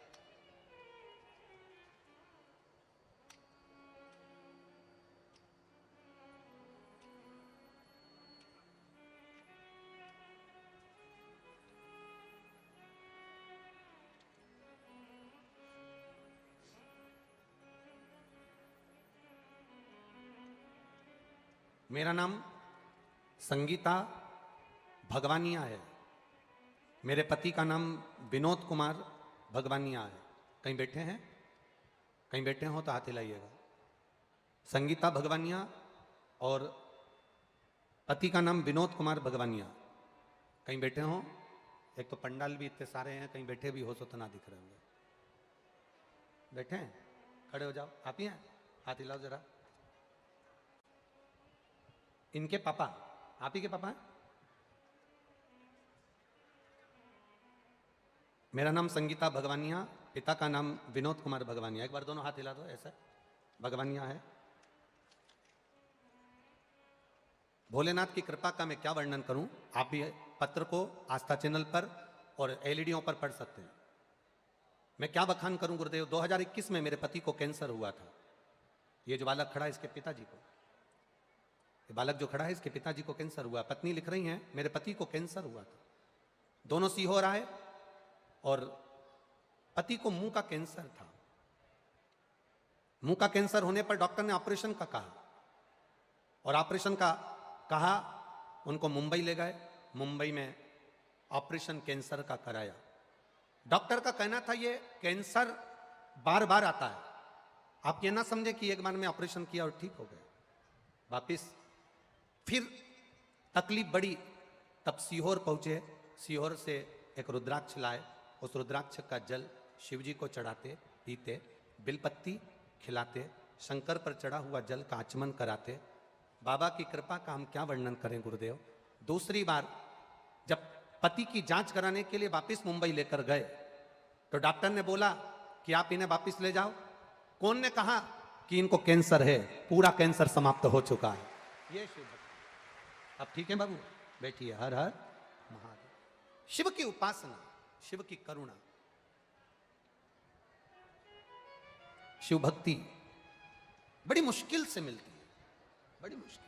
मेरा नाम संगीता भगवानिया है। मेरे पति का नाम विनोद कुमार भगवानिया है। कहीं बैठे हैं? कहीं बैठे हो तो हाथ हिलाइएगा। संगीता भगवानिया और पति का नाम विनोद कुमार भगवानिया। कहीं बैठे हो? एक तो पंडाल भी इतने सारे हैं, कहीं बैठे भी हो तो ना दिख रहे होंगे। बैठे हैं? खड़े हो जाओ। आप ही हैं? हाथ हिलाओ जरा। इनके पापा, आप ही के पापा हैं? मेरा नाम संगीता भगवानिया, पिता का नाम विनोद कुमार भगवानिया। एक बार दोनों हाथ हिला दो ऐसे। भगवानिया है। भोलेनाथ की कृपा का मैं क्या वर्णन करूं। आप भी पत्र को आस्था चैनल पर और एलईडीओं पर पढ़ सकते हैं। मैं क्या बखान करूं गुरुदेव। 2021 में मेरे पति को कैंसर हुआ था। ये जो बालक खड़ा है इसके पिताजी को, ये बालक जो खड़ा है इसके पिताजी को कैंसर हुआ। पत्नी लिख रही हैं मेरे पति को कैंसर हुआ था। दोनों सी हो रहा है और पति को मुंह का कैंसर था। मुंह का कैंसर होने पर डॉक्टर ने ऑपरेशन का कहा और ऑपरेशन का कहा, उनको मुंबई ले गए। मुंबई में ऑपरेशन कैंसर का कराया। डॉक्टर का कहना था ये कैंसर बार बार आता है, आप ये ना समझे कि एक बार में ऑपरेशन किया और ठीक हो गया। वापिस फिर तकलीफ बढ़ी, तब सीहोर पहुंचे, सीहोर से एक रुद्राक्ष लाए, उस रुद्राक्ष का जल शिव जी को चढ़ाते, पीते, बिलपत्ती खिलाते, शंकर पर चढ़ा हुआ जल का आचमन कराते। बाबा की कृपा का हम क्या वर्णन करें गुरुदेव। दूसरी बार जब पति की जांच कराने के लिए वापस मुंबई लेकर गए तो डॉक्टर ने बोला कि आप इन्हें वापस ले जाओ। कौन ने कहा कि इनको कैंसर है, पूरा कैंसर समाप्त हो चुका है। ये शिव भक्त। अब ठीक है बाबू, बैठिए। हर हर महादेव। शिव की उपासना, शिव की करुणा, शिव भक्ति बड़ी मुश्किल से मिलती है, बड़ी मुश्किल।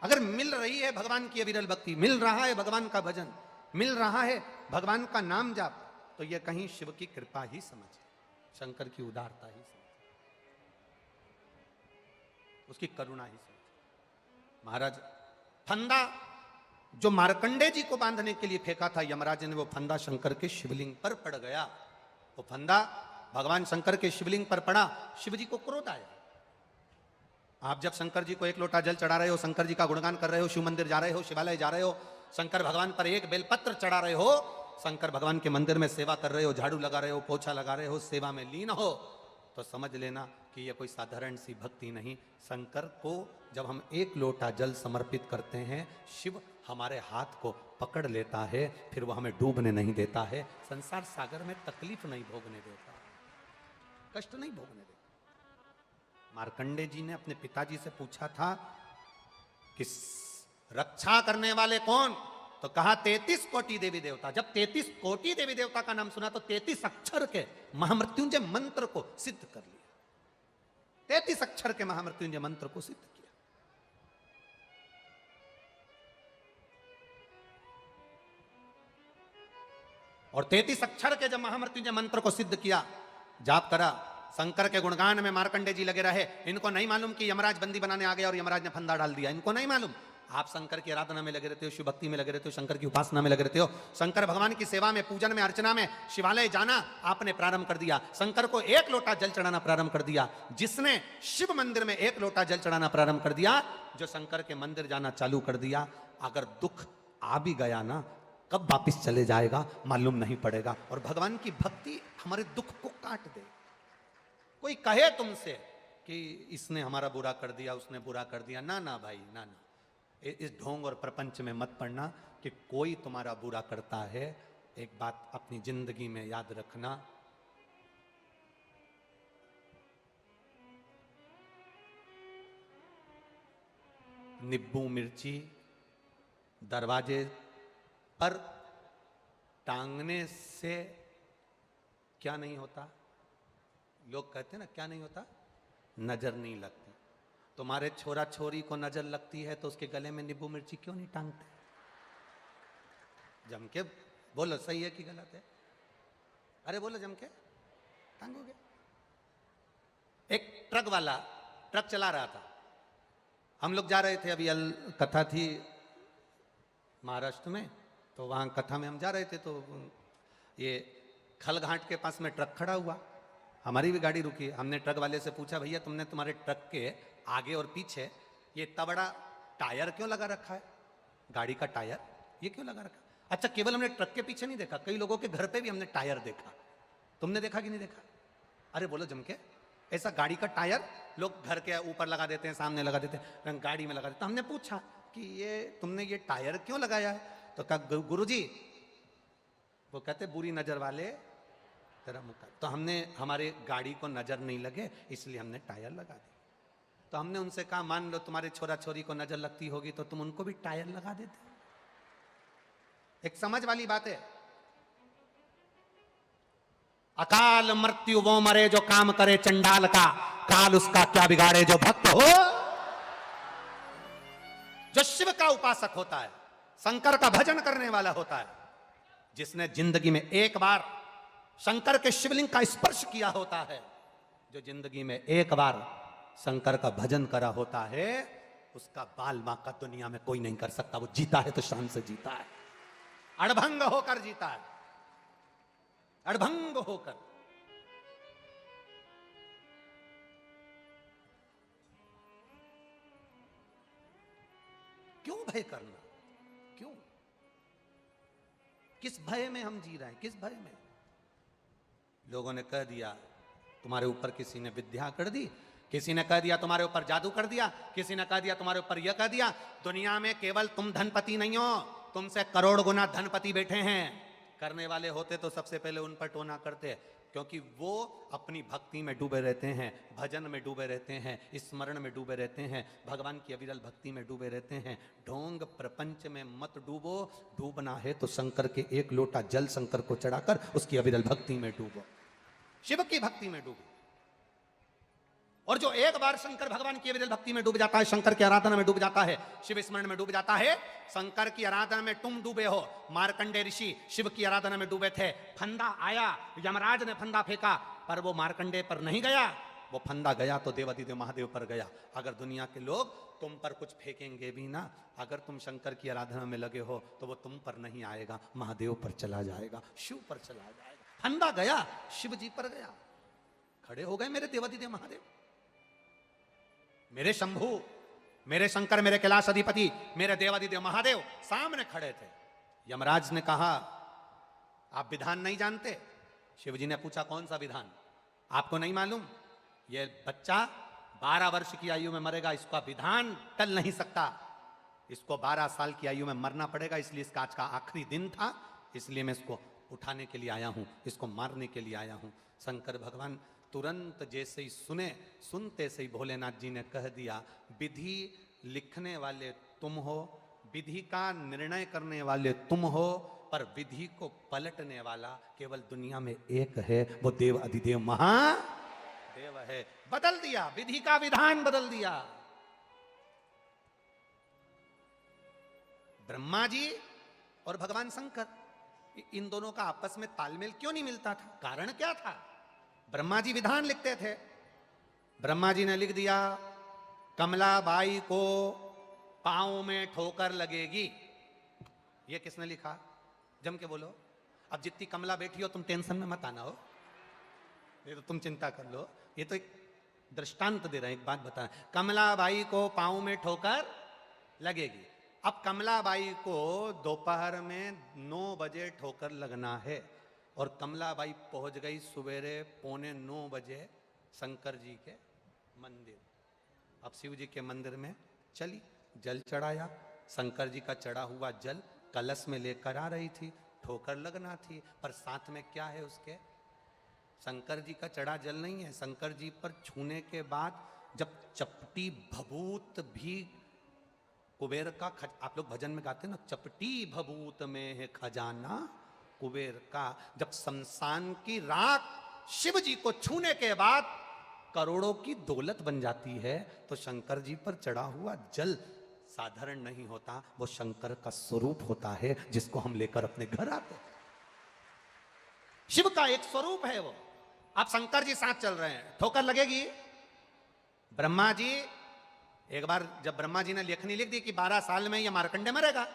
अगर मिल रही है भगवान की अविरल भक्ति, मिल रहा है भगवान का भजन, मिल रहा है भगवान का नाम जाप, तो यह कहीं शिव की कृपा ही समझे, शंकर की उदारता ही समझे, उसकी करुणा ही समझे। महाराज फंदा जो मार्कंडे जी को बांधने के लिए फेंका था यमराज ने, वो फंदा शंकर के शिवलिंग पर पड़ गया। वो फंदा भगवान शंकर के शिवलिंग पर पड़ा, शिव जी को क्रोध आया। आप जब शंकर जी को एक लोटा जल चढ़ा रहे हो, शंकर जी का गुणगान कर रहे हो, शिव मंदिर जा रहे हो, शिवालय जा रहे हो, शंकर भगवान पर एक बेलपत्र चढ़ा रहे हो, शंकर भगवान के मंदिर में सेवा कर रहे हो, झाड़ू लगा रहे हो, पोछा लगा रहे हो, सेवा में लीन हो, तो समझ लेना कि यह कोई साधारण सी भक्ति नहीं। शंकर को जब हम एक लोटा जल समर्पित करते हैं, शिव हमारे हाथ को पकड़ लेता है, फिर वो हमें डूबने नहीं देता है, संसार सागर में तकलीफ नहीं भोगने देता, कष्ट नहीं भोगने देता। मार्कंडे जी ने अपने पिताजी से पूछा था कि रक्षा करने वाले कौन, तो कहा 33 कोटि देवी देवता। जब 33 कोटि देवी देवता का नाम सुना तो 33 अक्षर के महामृत्युंजय मंत्र को सिद्ध कर लिया, 33 अक्षर के महामृत्युंजय मंत्र को सिद्ध किया। और 33 अक्षर के जब महामृत्युंजय मंत्र को सिद्ध किया, जाप करा, शंकर के गुणगान में मार्कंडे जी लगे रहे। इनको नहीं मालूम कि यमराज बंदी बनाने आ गया और यमराज ने फंदा डाल दिया, इनको नहीं मालूम। आप शंकर की आराधना में लगे रहते हो, शिव भक्ति में लगे रहते हो, शंकर की उपासना में लगे रहते हो, शंकर भगवान की सेवा में, पूजन में, अर्चना में, शिवालय जाना आपने प्रारंभ कर दिया, शंकर को एक लोटा जल चढ़ाना प्रारंभ कर दिया। जिसने शिव मंदिर में एक लोटा जल चढ़ाना प्रारंभ कर दिया, जो शंकर के मंदिर जाना चालू कर दिया, अगर दुख आ भी गया ना, कब वापिस चले जाएगा मालूम नहीं पड़ेगा। और भगवान की भक्ति हमारे दुख को काट दे। कोई कहे तुमसे कि इसने हमारा बुरा कर दिया, उसने बुरा कर दिया, ना ना भाई, ना ना, इस ढोंग और प्रपंच में मत पड़ना कि कोई तुम्हारा बुरा करता है। एक बात अपनी जिंदगी में याद रखना, नींबू मिर्ची दरवाजे पर टांगने से क्या नहीं होता? लोग कहते हैं ना, क्या नहीं होता? नजर नहीं लगती। तुम्हारे छोरा छोरी को नजर लगती है तो उसके गले में नींबू मिर्ची क्यों नहीं टांगते? जम के बोलो, सही है कि गलत है? अरे बोलो, जम के टांगोगे। एक ट्रक वाला ट्रक चला रहा था, हम लोग जा रहे थे, अभी कथा थी महाराष्ट्र में, तो वहां कथा में हम जा रहे थे, तो ये खलघाट के पास में ट्रक खड़ा हुआ, हमारी भी गाड़ी रुकी। हमने ट्रक वाले से पूछा, भैया तुमने तुम्हारे ट्रक के आगे और पीछे ये इतना बड़ा टायर क्यों लगा रखा है? गाड़ी का टायर ये क्यों लगा रखा? अच्छा, केवल हमने ट्रक के पीछे नहीं देखा, कई लोगों के घर पे भी हमने टायर देखा। तुमने देखा कि नहीं देखा? अरे बोलो जम के। ऐसा गाड़ी का टायर लोग घर के ऊपर लगा देते हैं, सामने लगा देते हैं, गाड़ी में लगा देते हैं। हमने पूछा कि ये तुमने ये टायर क्यों लगाया है? तो कहा गुरुजी, वो कहते बुरी नजर वाले तेरा मुका। तो हमने, हमारे गाड़ी को नजर नहीं लगे इसलिए हमने टायर लगा दिया। तो हमने उनसे कहा, मान लो तुम्हारे छोरा छोरी को नजर लगती होगी तो तुम उनको भी टायर लगा देते। एक समझ वाली बात है। अकाल मृत्यु वो मरे जो काम करे चंडाल का, काल उसका क्या बिगाड़े जो भक्त हो। जो शिव का उपासक होता है, शंकर का भजन करने वाला होता है, जिसने जिंदगी में एक बार शंकर के शिवलिंग का स्पर्श किया होता है, जो जिंदगी में एक बार शंकर का भजन करा होता है, उसका बाल बांका दुनिया में कोई नहीं कर सकता। वो जीता है तो शान से जीता है, अड़भंग होकर जीता है। अड़भंग होकर। क्यों भय करना? क्यों? किस भय में हम जी रहे हैं? किस भय में? लोगों ने कह दिया तुम्हारे ऊपर किसी ने विद्या कर दी, किसी ने कह दिया तुम्हारे ऊपर जादू कर दिया, किसी ने कह दिया तुम्हारे ऊपर यह कह दिया। दुनिया में केवल तुम धनपति नहीं हो, तुमसे करोड़ गुना धनपति बैठे हैं। करने वाले होते तो सबसे पहले उन पर टोना करते, क्योंकि वो अपनी भक्ति में डूबे रहते हैं, भजन में डूबे रहते हैं, स्मरण में डूबे रहते हैं, भगवान की अविरल भक्ति में डूबे रहते हैं। ढोंग प्रपंच में मत डूबो, डूबना है तो शंकर के एक लोटा जल शंकर को चढ़ाकर उसकी अविरल भक्ति में डूबो, शिव की भक्ति में डूबो। और जो एक बार शंकर भगवान की अविरल भक्ति में डूब जाता है, शंकर की आराधना में डूब जाता है, शिव स्मरण में डूब जाता है। शंकर की आराधना में तुम डूबे हो। मार्कंडे ऋषि शिव की आराधना में डूबे थे। फंदा आया, यमराज ने फंदा फेंका, पर वो मार्कंडे पर नहीं गया। वो फंदा गया तो देवाधिदेव महादेव पर गया। अगर दुनिया के लोग तुम पर कुछ फेंकेंगे भी ना, अगर तुम शंकर की आराधना में लगे हो तो वो तुम पर नहीं आएगा, महादेव पर चला जाएगा, शिव पर चला जाएगा। फंदा गया, शिव जी पर गया। खड़े हो गए मेरे देवाधिदेव महादेव, मेरे शंभू, मेरे शंकर, मेरे कैलाश अधिपति, मेरे देवाधिदेव महादेव सामने खड़े थे। यमराज ने कहा आप विधान नहीं जानते? शिव जी ने पूछा कौन सा विधान? आपको नहीं मालूम? ये बच्चा 12 वर्ष की आयु में मरेगा, इसका विधान टल नहीं सकता। इसको 12 साल की आयु में मरना पड़ेगा, इसलिए इसका आज का आखिरी दिन था, इसलिए मैं इसको उठाने के लिए आया हूं, इसको मारने के लिए आया हूं। शंकर भगवान तुरंत जैसे ही सुनते से ही भोलेनाथ जी ने कह दिया विधि लिखने वाले तुम हो, विधि का निर्णय करने वाले तुम हो, पर विधि को पलटने वाला केवल दुनिया में एक है, वो देव अधिदेव महादेव है। बदल दिया, विधि का विधान बदल दिया। ब्रह्मा जी और भगवान शंकर, इन दोनों का आपस में तालमेल क्यों नहीं मिलता था? कारण क्या था? ब्रह्मा जी विधान लिखते थे। ब्रह्मा जी ने लिख दिया कमलाबाई को पांव में ठोकर लगेगी। ये किसने लिखा? जम के बोलो। अब जितनी कमला बैठी हो तुम टेंशन में मत आना हो, ये तो तुम चिंता कर लो। ये तो एक दृष्टांत दे रहे हैं, एक बात बता। कमलाबाई को पांव में ठोकर लगेगी। अब कमलाबाई को दोपहर में 9 बजे ठोकर लगना है और कमलाबाई पहुंच गई सवेरे 8:45 बजे शंकर जी के मंदिर। अब शिव जी के मंदिर में चली, जल चढ़ाया। शंकर जी का चढ़ा हुआ जल कलश में लेकर आ रही थी, ठोकर लगना थी, पर साथ में क्या है उसके? शंकर जी का चढ़ा जल नहीं है। शंकर जी पर छूने के बाद जब चपटी भभूत भी कुबेर का आप लोग भजन में गाते हैं ना, चपटी भभूत में है खजाना कुबेर का। जब शमशान की राख शिव जी को छूने के बाद करोड़ों की दौलत बन जाती है, तो शंकर जी पर चढ़ा हुआ जल साधारण नहीं होता, वो शंकर का स्वरूप होता है जिसको हम लेकर अपने घर आते हैं। शिव का एक स्वरूप है वो। आप शंकर जी साथ चल रहे हैं, ठोकर लगेगी। ब्रह्मा जी, एक बार जब ब्रह्मा जी ने लेखनी लिख दी कि 12 साल में ये मार्कंडे मरेगा,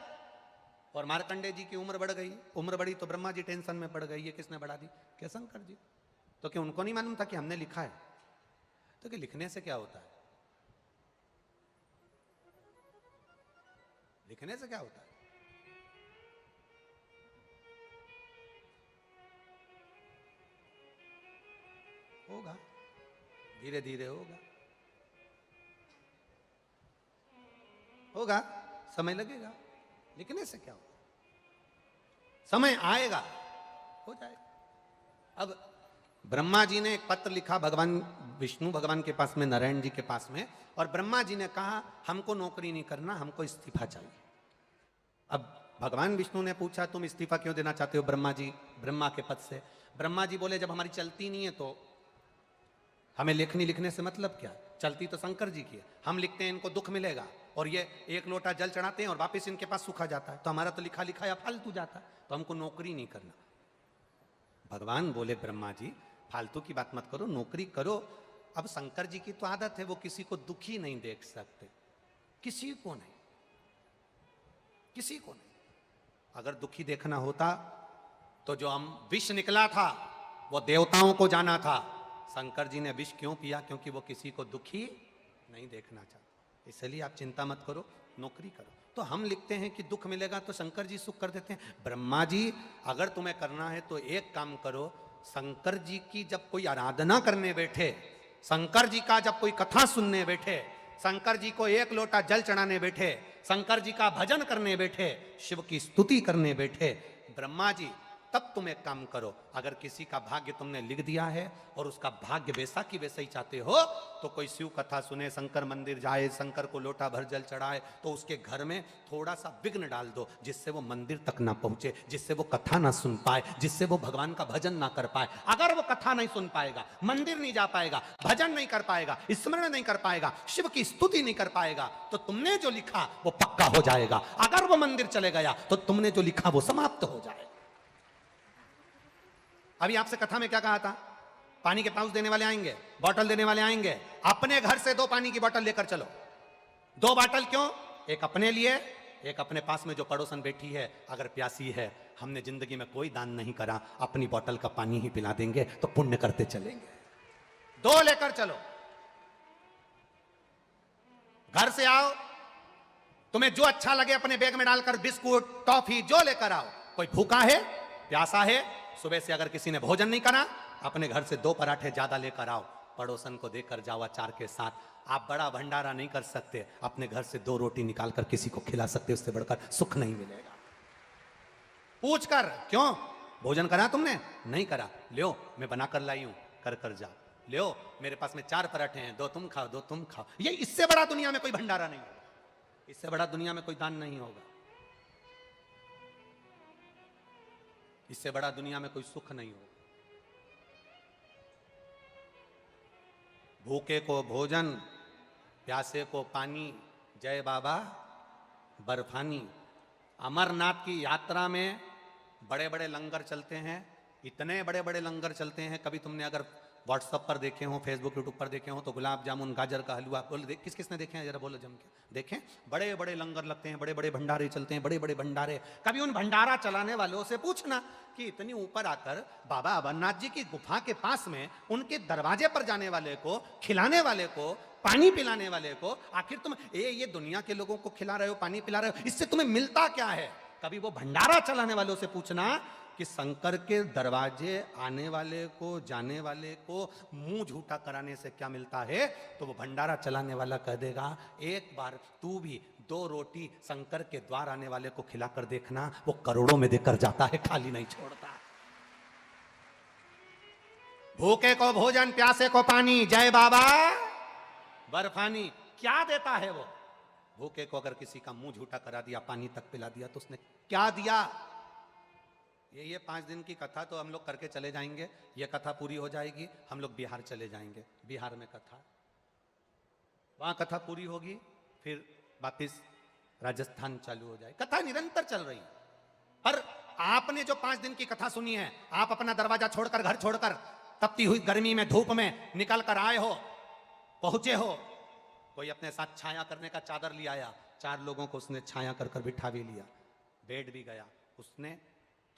और मार्कंडे जी की उम्र बढ़ गई। उम्र बढ़ी तो ब्रह्मा जी टेंशन में पड़ गई। ये किसने बढ़ा दी? क्या शंकर जी। तो क्या उनको नहीं मालूम था कि हमने लिखा है? तो क्या लिखने से क्या होता है? लिखने से क्या होता है? होगा, धीरे धीरे होगा, होगा, समय लगेगा। लिखने से क्या होगा? समय आएगा, हो जाएगा। अब ब्रह्मा जी ने एक पत्र लिखा भगवान विष्णु भगवान के पास में, नारायण जी के पास में, और ब्रह्मा जी ने कहा हमको नौकरी नहीं करना, हमको इस्तीफा चाहिए। अब भगवान विष्णु ने पूछा तुम इस्तीफा क्यों देना चाहते हो ब्रह्मा जी, ब्रह्मा के पद से? ब्रह्मा जी बोले जब हमारी चलती नहीं है तो हमें लेखनी लिखने से मतलब क्या? चलती तो शंकर जी की है, हम लिखते हैं इनको दुख मिलेगा, और ये एक लोटा जल चढ़ाते हैं और वापस इनके पास सूखा जाता है, तो हमारा तो लिखा लिखा या फालतू जाता है, तो हमको नौकरी नहीं करना। भगवान बोले ब्रह्मा जी फालतू की बात मत करो, नौकरी करो। अब शंकर जी की तो आदत है, वो किसी को दुखी नहीं देख सकते, किसी को नहीं, किसी को नहीं। अगर दुखी देखना होता तो जो हम विष निकला था वो देवताओं को जाना था। शंकर जी ने विष क्यों पिया? क्योंकि वो किसी को दुखी नहीं देखना चाहते। इसलिए आप चिंता मत करो, नौकरी करो। तो हम लिखते हैं कि दुख मिलेगा तो शंकर जी सुख कर देते हैं। ब्रह्मा जी अगर तुम्हें करना है तो एक काम करो, शंकर जी की जब कोई आराधना करने बैठे, शंकर जी का जब कोई कथा सुनने बैठे, शंकर जी को एक लोटा जल चढ़ाने बैठे, शंकर जी का भजन करने बैठे, शिव की स्तुति करने बैठे, ब्रह्मा जी तब तुम एक काम करो, अगर किसी का भाग्य तुमने लिख दिया है और उसका भाग्य वैसा की वैसा ही चाहते हो, तो कोई शिव कथा सुने, शंकर मंदिर जाए, शंकर को लोटा भर जल चढ़ाए, तो उसके घर में थोड़ा सा विघ्न डाल दो, जिससे वो मंदिर तक ना पहुंचे, जिससे वो कथा ना सुन पाए, जिससे वो भगवान का भजन ना कर पाए। अगर वो कथा नहीं सुन पाएगा, मंदिर नहीं जा पाएगा, भजन नहीं कर पाएगा, स्मरण नहीं कर पाएगा, शिव की स्तुति नहीं कर पाएगा, तो तुमने जो लिखा वो पक्का हो जाएगा। अगर वो मंदिर चले गया तो तुमने जो लिखा वो समाप्त हो जाएगा। अभी आपसे कथा में क्या कहा था? पानी के पाउच देने वाले आएंगे, बॉटल देने वाले आएंगे, अपने घर से 2 पानी की बॉटल लेकर चलो। 2 बॉटल क्यों? एक अपने लिए, एक अपने पास में जो पड़ोसन बैठी है अगर प्यासी है, हमने जिंदगी में कोई दान नहीं करा, अपनी बॉटल का पानी ही पिला देंगे तो पुण्य करते चलेंगे। 2 लेकर चलो। घर से आओ, तुम्हें जो अच्छा लगे अपने बैग में डालकर बिस्कुट, टॉफी जो लेकर आओ। कोई भूखा है, प्यासा है, सुबह से अगर किसी ने भोजन नहीं करा, अपने घर से 2 पराठे ज्यादा लेकर आओ, पड़ोसन को देकर जाओ अचार के साथ। आप बड़ा भंडारा नहीं कर सकते, अपने घर से 2 रोटी निकालकर किसी को खिला सकते, उससे बढ़कर सुख नहीं मिलेगा। पूछ कर, क्यों भोजन करा तुमने? नहीं करा, लियो मैं बनाकर लाई हूं, कर कर जाओ। लियो मेरे पास में 4 पराठे हैं, 2 तुम खाओ 2 तुम खाओ। ये इससे बड़ा दुनिया में कोई भंडारा नहीं होगा, इससे बड़ा दुनिया में कोई दान नहीं होगा, इससे बड़ा दुनिया में कोई सुख नहीं होगा। भूखे को भोजन, प्यासे को पानी, जय बाबा बर्फानी। अमरनाथ की यात्रा में बड़े बड़े लंगर चलते हैं, इतने बड़े बड़े लंगर चलते हैं, कभी तुमने अगर व्हाट्सएप पर देखे हो, फेसबुक यूट्यूब पर देखे हो, तो गुलाब जामुन, गाजर का हलवा, बोल किस किसने देखे हैं? जरा बोलो जम के देखें। बड़े बड़े लंगर लगते हैं, बड़े बड़े भंडारे चलते हैं, बड़े बड़े भंडारे। कभी उन भंडारा चलाने वालों से पूछना कि इतनी ऊपर आकर बाबा अमरनाथ जी की गुफा के पास में उनके दरवाजे पर जाने वाले को, खिलाने वाले को, पानी पिलाने वाले को, आखिर तुम ये दुनिया के लोगों को खिला रहे हो, पानी पिला रहे हो, इससे तुम्हें मिलता क्या है? कभी वो भंडारा चलाने वालों से पूछना कि शंकर के दरवाजे आने वाले को, जाने वाले को मुंह झूठा कराने से क्या मिलता है? तो वो भंडारा चलाने वाला कह देगा, एक बार तू भी 2 रोटी शंकर के द्वार आने वाले को खिलाकर देखना, वो करोड़ों में देकर जाता है, खाली नहीं छोड़ता। भूखे को भोजन, प्यासे को पानी, जय बाबा बर्फानी। क्या देता है वो? भूखे को अगर किसी का मुंह झूठा करा दिया, पानी तक पिला दिया, तो उसने क्या दिया? ये 5 दिन की कथा तो हम लोग करके चले जाएंगे, ये कथा पूरी हो जाएगी, हम लोग बिहार चले जाएंगे, बिहार में कथा, वहां कथा पूरी होगी, फिर वापिस राजस्थान चालू हो जाए। कथा निरंतर चल रही है। पर आपने जो 5 दिन की कथा सुनी है, आप अपना दरवाजा छोड़कर, घर छोड़कर, तपती हुई गर्मी में, धूप में निकल कर आए हो, पहुंचे हो, कोई अपने साथ छाया करने का चादर ले आया, 4 लोगों को उसने छाया कर कर बिठा भी लिया, बैठ भी गया, उसने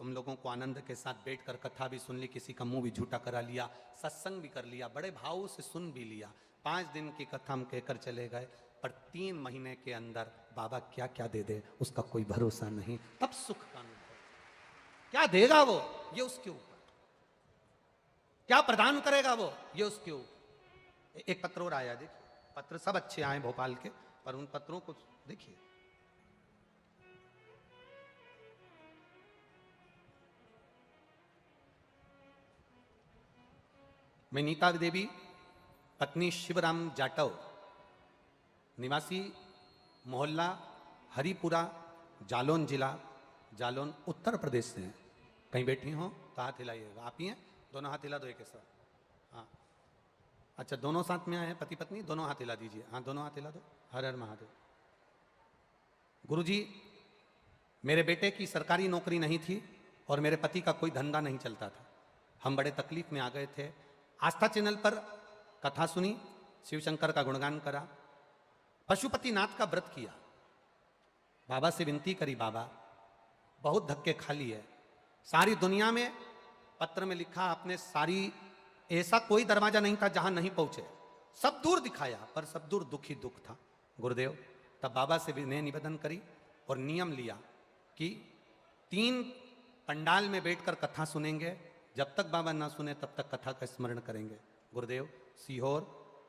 तुम लोगों को आनंद के साथ बैठकर कथा भी सुन ली, किसी का मुंह भी झूठा करा लिया, सत्संग भी कर लिया, बड़े भाव से सुन भी लिया। 5 दिन की कथा हम कहकर चले गए, पर 3 महीने के अंदर बाबा क्या क्या दे दे उसका कोई भरोसा नहीं। तब सुख का अनुभव, क्या देगा वो ये उसके ऊपर, क्या प्रदान करेगा वो ये उसके ऊपर। एक पत्र और आया, देखिए पत्र सब अच्छे आए भोपाल के, पर उन पत्रों को देखिए। मैं नीता देवी पत्नी शिवराम जाटव, निवासी मोहल्ला हरिपुरा, जालौन जिला, जालौन उत्तर प्रदेश से हैं। कहीं बैठी हो तो हाथ हिलाइएगा। आप ही हैं? दोनों हाथ हिला दो एक साथ। हाँ अच्छा, दोनों साथ में आए हैं, पति पत्नी दोनों हाथ हिला दीजिए। हाँ दोनों हाथ हिला दो। हर हर महादेव। गुरुजी, मेरे बेटे की सरकारी नौकरी नहीं थी और मेरे पति का कोई धंधा नहीं चलता था। हम बड़े तकलीफ में आ गए थे। आस्था चैनल पर कथा सुनी, शिव शंकर का गुणगान करा, पशुपतिनाथ का व्रत किया, बाबा से विनती करी, बाबा बहुत धक्के खा लिए, सारी दुनिया में पत्र में लिखा आपने, सारी ऐसा कोई दरवाजा नहीं था जहां नहीं पहुंचे, सब दूर दिखाया, पर सब दूर दुख ही दुख था। गुरुदेव तब बाबा से विनय निवेदन करी और नियम लिया कि 3 पंडाल में बैठकर कथा सुनेंगे, जब तक बाबा ना सुने तब तक कथा का स्मरण करेंगे। गुरुदेव सीहोर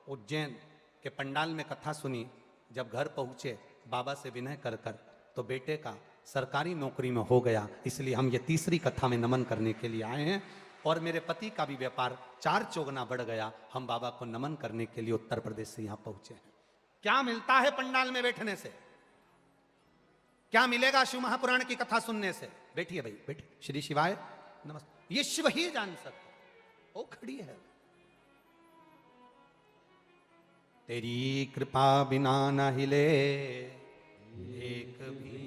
उज्जैन के पंडाल में कथा सुनी, जब घर पहुंचे बाबा से विनय कर कर तो बेटे का सरकारी नौकरी में हो गया, इसलिए हम ये तीसरी कथा में नमन करने के लिए आए हैं। और मेरे पति का भी व्यापार 4 चौगुना बढ़ गया, हम बाबा को नमन करने के लिए उत्तर प्रदेश से यहां पहुंचे हैं। क्या मिलता है पंडाल में बैठने से, क्या मिलेगा शिव महापुराण की कथा सुनने से? बैठिए भाई, बैठिए। श्री शिवाय नमस्ते। ये शिव ही जान सकता, वो खड़ी है। तेरी कृपा बिना न हिले एक भी,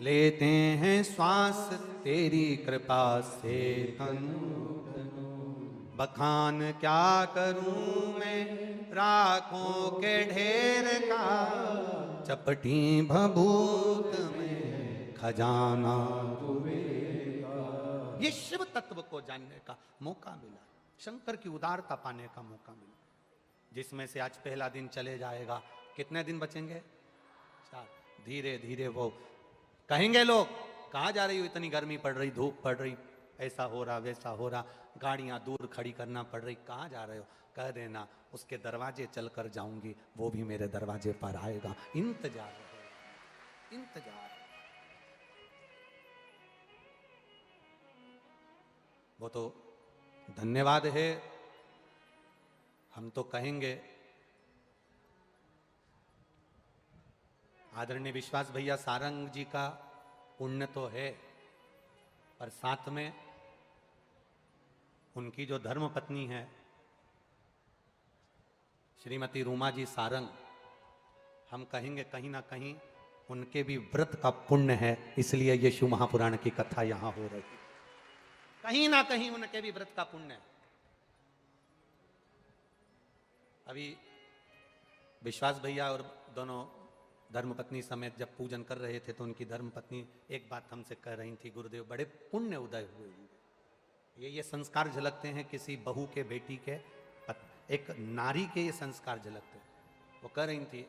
लेते हैं श्वास तेरी कृपा से तनु, बखान क्या करूं मैं राखों के ढेर का, चपटी भभूत में खजाना तुवे का। ये शिव तत्व को जानने का मौका मिला, शंकर की उदारता पाने का मौका मिला, जिसमें से आज पहला दिन चले जाएगा। कितने दिन बचेंगे? 4। धीरे धीरे वो कहेंगे लोग, कहाँ जा रही हो, इतनी गर्मी पड़ रही, धूप पड़ रही, ऐसा हो रहा वैसा हो रहा, गाड़ियां दूर खड़ी करना पड़ रही, कहाँ जा रहे हो? कह देना उसके दरवाजे चलकर जाऊंगी, वो भी मेरे दरवाजे पर आएगा। इंतजार है, इंतजार। वो तो धन्यवाद है, हम तो कहेंगे आदरणीय विश्वास भैया सारंग जी का पुण्य तो है, पर साथ में उनकी जो धर्म पत्नी है श्रीमती रूमा जी सारंग, हम कहेंगे कहीं ना कहीं उनके भी व्रत का पुण्य है, इसलिए ये शिव महापुराण की कथा यहां हो रही है। कहीं ना कहीं उनके भी व्रत का पुण्य है। अभी विश्वास भैया और दोनों धर्मपत्नी समेत जब पूजन कर रहे थे तो उनकी धर्मपत्नी एक बात हमसे कह रही थी, गुरुदेव बड़े पुण्य उदय हुए होंगे। ये संस्कार झलकते हैं किसी बहू के, बेटी के, एक नारी के ये संस्कार झलकते हैं। वो कह रही थी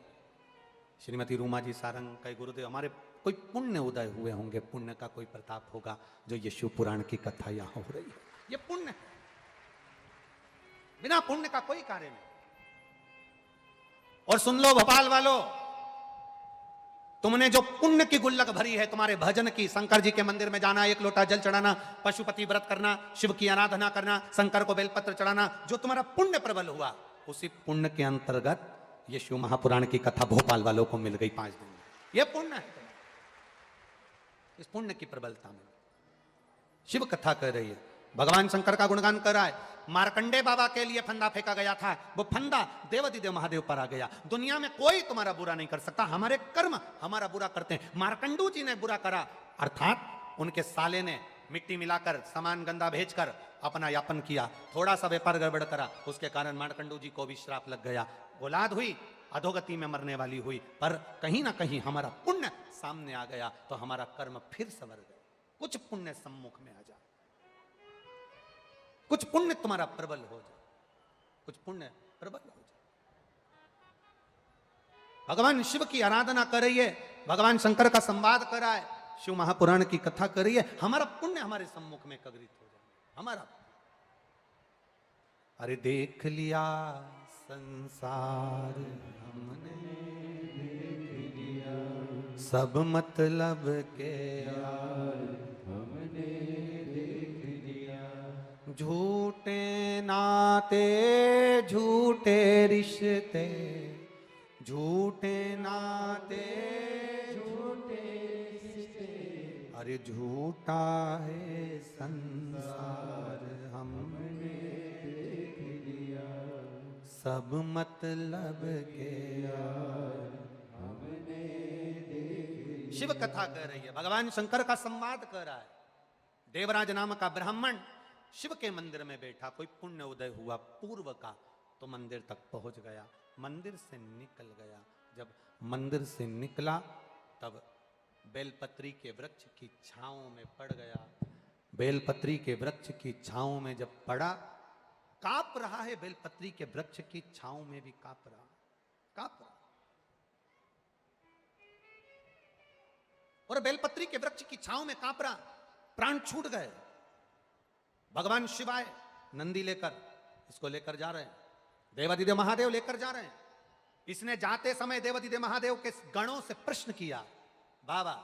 श्रीमती रूमा जी सारंग, कहे गुरुदेव हमारे कोई पुण्य उदय हुए होंगे, पुण्य का कोई प्रताप होगा जो ये शिव पुराण की कथा यहां हो रही है। ये पुण्य है, बिना पुण्य का कोई कार्य नहीं। और सुन लो भोपाल वालों, तुमने जो पुण्य की गुल्लक भरी है तुम्हारे भजन की, शंकर जी के मंदिर में जाना, 1 लोटा जल चढ़ाना, पशुपति व्रत करना, शिव की आराधना करना, शंकर को बेलपत्र चढ़ाना, जो तुम्हारा पुण्य प्रबल हुआ, उसी पुण्य के अंतर्गत ये शिव महापुराण की कथा भोपाल वालों को मिल गई 5 दिन में। यह पुण्य है, इस पुण्य की प्रबलता में शिव कथा कह रही है। भगवान शंकर का गुणगान कर रहा है। मार्कंडे बाबा के लिए फंदा फेंका गया था, वो फंदा देवादिदेव महादेव पर आ गया। दुनिया में कोई तुम्हारा बुरा नहीं कर सकता, हमारे कर्म हमारा बुरा करते हैं। मार्कंडू जी ने बुरा करा, अर्थात उनके साले ने मिट्टी मिलाकर सामान गंदा भेजकर अपना यापन किया, थोड़ा सा व्यापार गड़बड़ करा, उसके कारण मार्कंडू जी को भी श्राप लग गया, औलाद हुई, अधोगति में मरने वाली हुई। पर कहीं ना कहीं हमारा पुण्य सामने आ गया तो हमारा कर्म फिर संवर गया। कुछ पुण्य सम्मुख में आ जाए, कुछ पुण्य तुम्हारा प्रबल हो जाए, कुछ पुण्य प्रबल हो जाए। भगवान शिव की आराधना कर रही है, भगवान शंकर का संवाद कर रहा है, शिव महापुराण की कथा कर रही है, हमारा पुण्य हमारे सम्मुख में कगरित हो जाए। हमारा अरे देख लिया संसार हमने, देख लिया सब मतलब के यार हमने, देख लिया झूठे नाते झूठे रिश्ते, झूठे नाते झूठे रिश्ते, अरे झूठा है संसार हमने देख लिया सब मतलब के यार हमने देख लिया। शिव कथा कर रही है, भगवान शंकर का संवाद कर रहा है। देवराज नाम का ब्राह्मण शिव के मंदिर में बैठा, कोई पुण्य उदय हुआ पूर्व का तो मंदिर तक पहुंच गया, मंदिर से निकल गया। जब मंदिर से निकला तब बेलपत्री के वृक्ष की छांव में पड़ गया। बेलपत्री के वृक्ष की छांव में जब पड़ा, कांप रहा है, बेलपत्री के वृक्ष की छांव में भी कांप रहा। और बेलपत्री के वृक्ष की छांव में कांप रहा, प्राण छूट गए। भगवान शिवाय नंदी लेकर इसको लेकर जा रहे हैं, देवादिदेव महादेव लेकर जा रहे हैं। इसने जाते समय देवादिदेव महादेव के गणों से प्रश्न किया, बाबा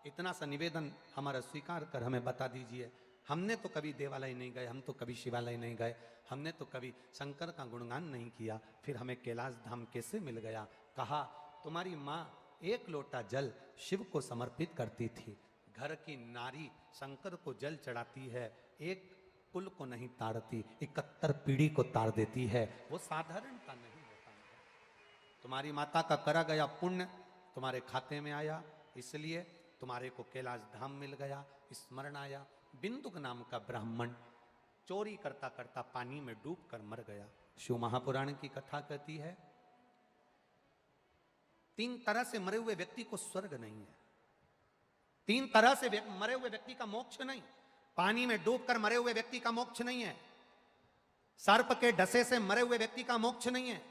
इतना सा निवेदन हमारा स्वीकार कर हमें बता दीजिए, हमने तो कभी देवालय नहीं गए, हम तो कभी शिवालय नहीं गए, हमने तो कभी शंकर का गुणगान नहीं किया, फिर हमें कैलाश धाम कैसे मिल गया? कहा, तुम्हारी माँ एक लोटा जल शिव को समर्पित करती थी, घर की नारी शंकर को जल चढ़ाती है, एक कुल को नहीं ताड़ती, 71 पीढ़ी को ताड़ देती है, वो साधारण का नहीं होता है। तुम्हारी माता का करा गया पुण्य तुम्हारे खाते में आया, इसलिए तुम्हारे को कैलाश धाम मिल गया। स्मरण आया, बिंदुक नाम का ब्राह्मण चोरी करता करता पानी में डूब कर मर गया। शिव महापुराण की कथा कहती है, 3 तरह से मरे हुए व्यक्ति को स्वर्ग नहीं है, 3 तरह से मरे हुए व्यक्ति का मोक्ष नहीं। पानी में डूबकर मरे हुए व्यक्ति का मोक्ष नहीं है, सर्प के डसे से मरे हुए व्यक्ति का मोक्ष नहीं है,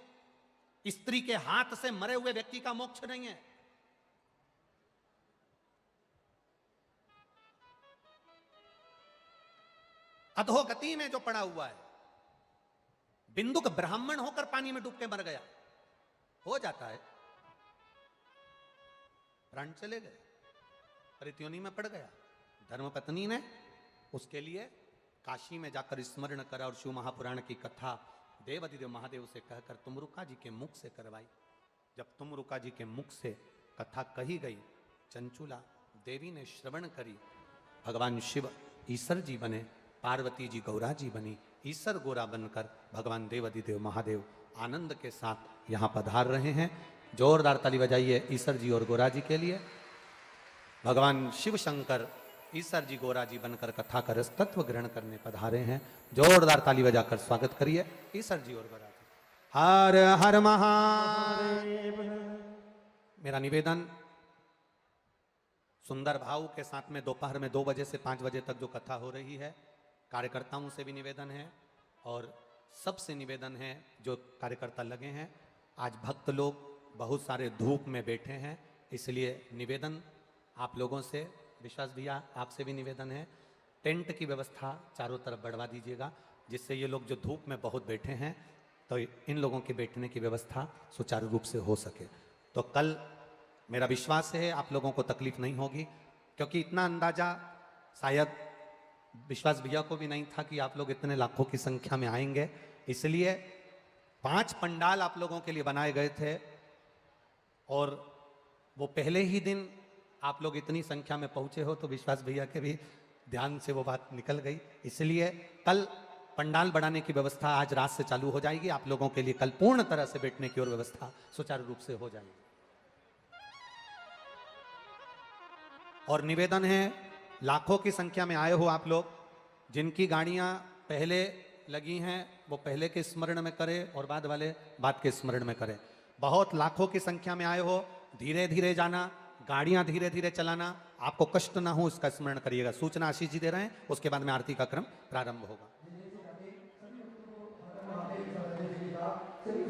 स्त्री के हाथ से मरे हुए व्यक्ति का मोक्ष नहीं है। अधोगति में जो पड़ा हुआ है, बिंदुक ब्राह्मण होकर पानी में डूब के मर गया, हो जाता है, प्राण चले गए, परित्योनी में पड़ गया। धर्मपत्नी ने उसके लिए काशी में जाकर स्मरण करा और शिव महापुराण की कथा देवादिदेव महादेव से कहकर तुमरुका जी के मुख से करवाई। जब तुमरुका जी के मुख से कथा कही गई, चंचुला देवी ने श्रवण करी, भगवान शिव ईश्वर जी बने, पार्वती जी गौरा जी बनी, ईश्वर गौरा बनकर भगवान देवादिदेव महादेव आनंद के साथ यहाँ पधार रहे हैं। जोरदार ताली बजाइए ईश्वर जी और गौरा जी के लिए। भगवान शिव शंकर ईश्वर जी गौरा जी बनकर कथा का रस तत्व ग्रहण करने पधारे हैं। जोरदार ताली बजाकर स्वागत करिए ईश्वर जी और गौरा जी। हर हर महादेव। मेरा निवेदन सुंदर भाव के साथ में दोपहर में 2 बजे से 5 बजे तक जो कथा हो रही है, कार्यकर्ताओं से भी निवेदन है और सबसे निवेदन है जो कार्यकर्ता लगे हैं। आज भक्त लोग बहुत सारे धूप में बैठे हैं, इसलिए निवेदन आप लोगों से, विश्वास भैया आपसे भी निवेदन है, टेंट की व्यवस्था चारों तरफ बढ़वा दीजिएगा, जिससे ये लोग जो धूप में बहुत बैठे हैं तो इन लोगों के बैठने की व्यवस्था सुचारू रूप से हो सके। तो कल मेरा विश्वास है आप लोगों को तकलीफ नहीं होगी, क्योंकि इतना अंदाजा शायद विश्वास भैया को भी नहीं था कि आप लोग इतने लाखों की संख्या में आएंगे। इसलिए 5 पंडाल आप लोगों के लिए बनाए गए थे और वो पहले ही दिन आप लोग इतनी संख्या में पहुंचे हो तो विश्वास भैया के भी ध्यान से वो बात निकल गई। इसलिए कल पंडाल बढ़ाने की व्यवस्था आज रात से चालू हो जाएगी। आप लोगों के लिए कल पूर्ण तरह से बैठने की और व्यवस्था सुचारू रूप से हो जाएगी। और निवेदन है, लाखों की संख्या में आए हो आप लोग, जिनकी गाड़ियां पहले लगी हैं वो पहले के स्मरण में करें और बाद वाले बाद के स्मरण में करें। बहुत लाखों की संख्या में आए हो, धीरे धीरे जाना, गाड़ियां धीरे धीरे चलाना, आपको कष्ट ना हो इसका स्मरण करिएगा। सूचना आशीष जी दे रहे हैं, उसके बाद में आरती का क्रम प्रारंभ होगा। सभी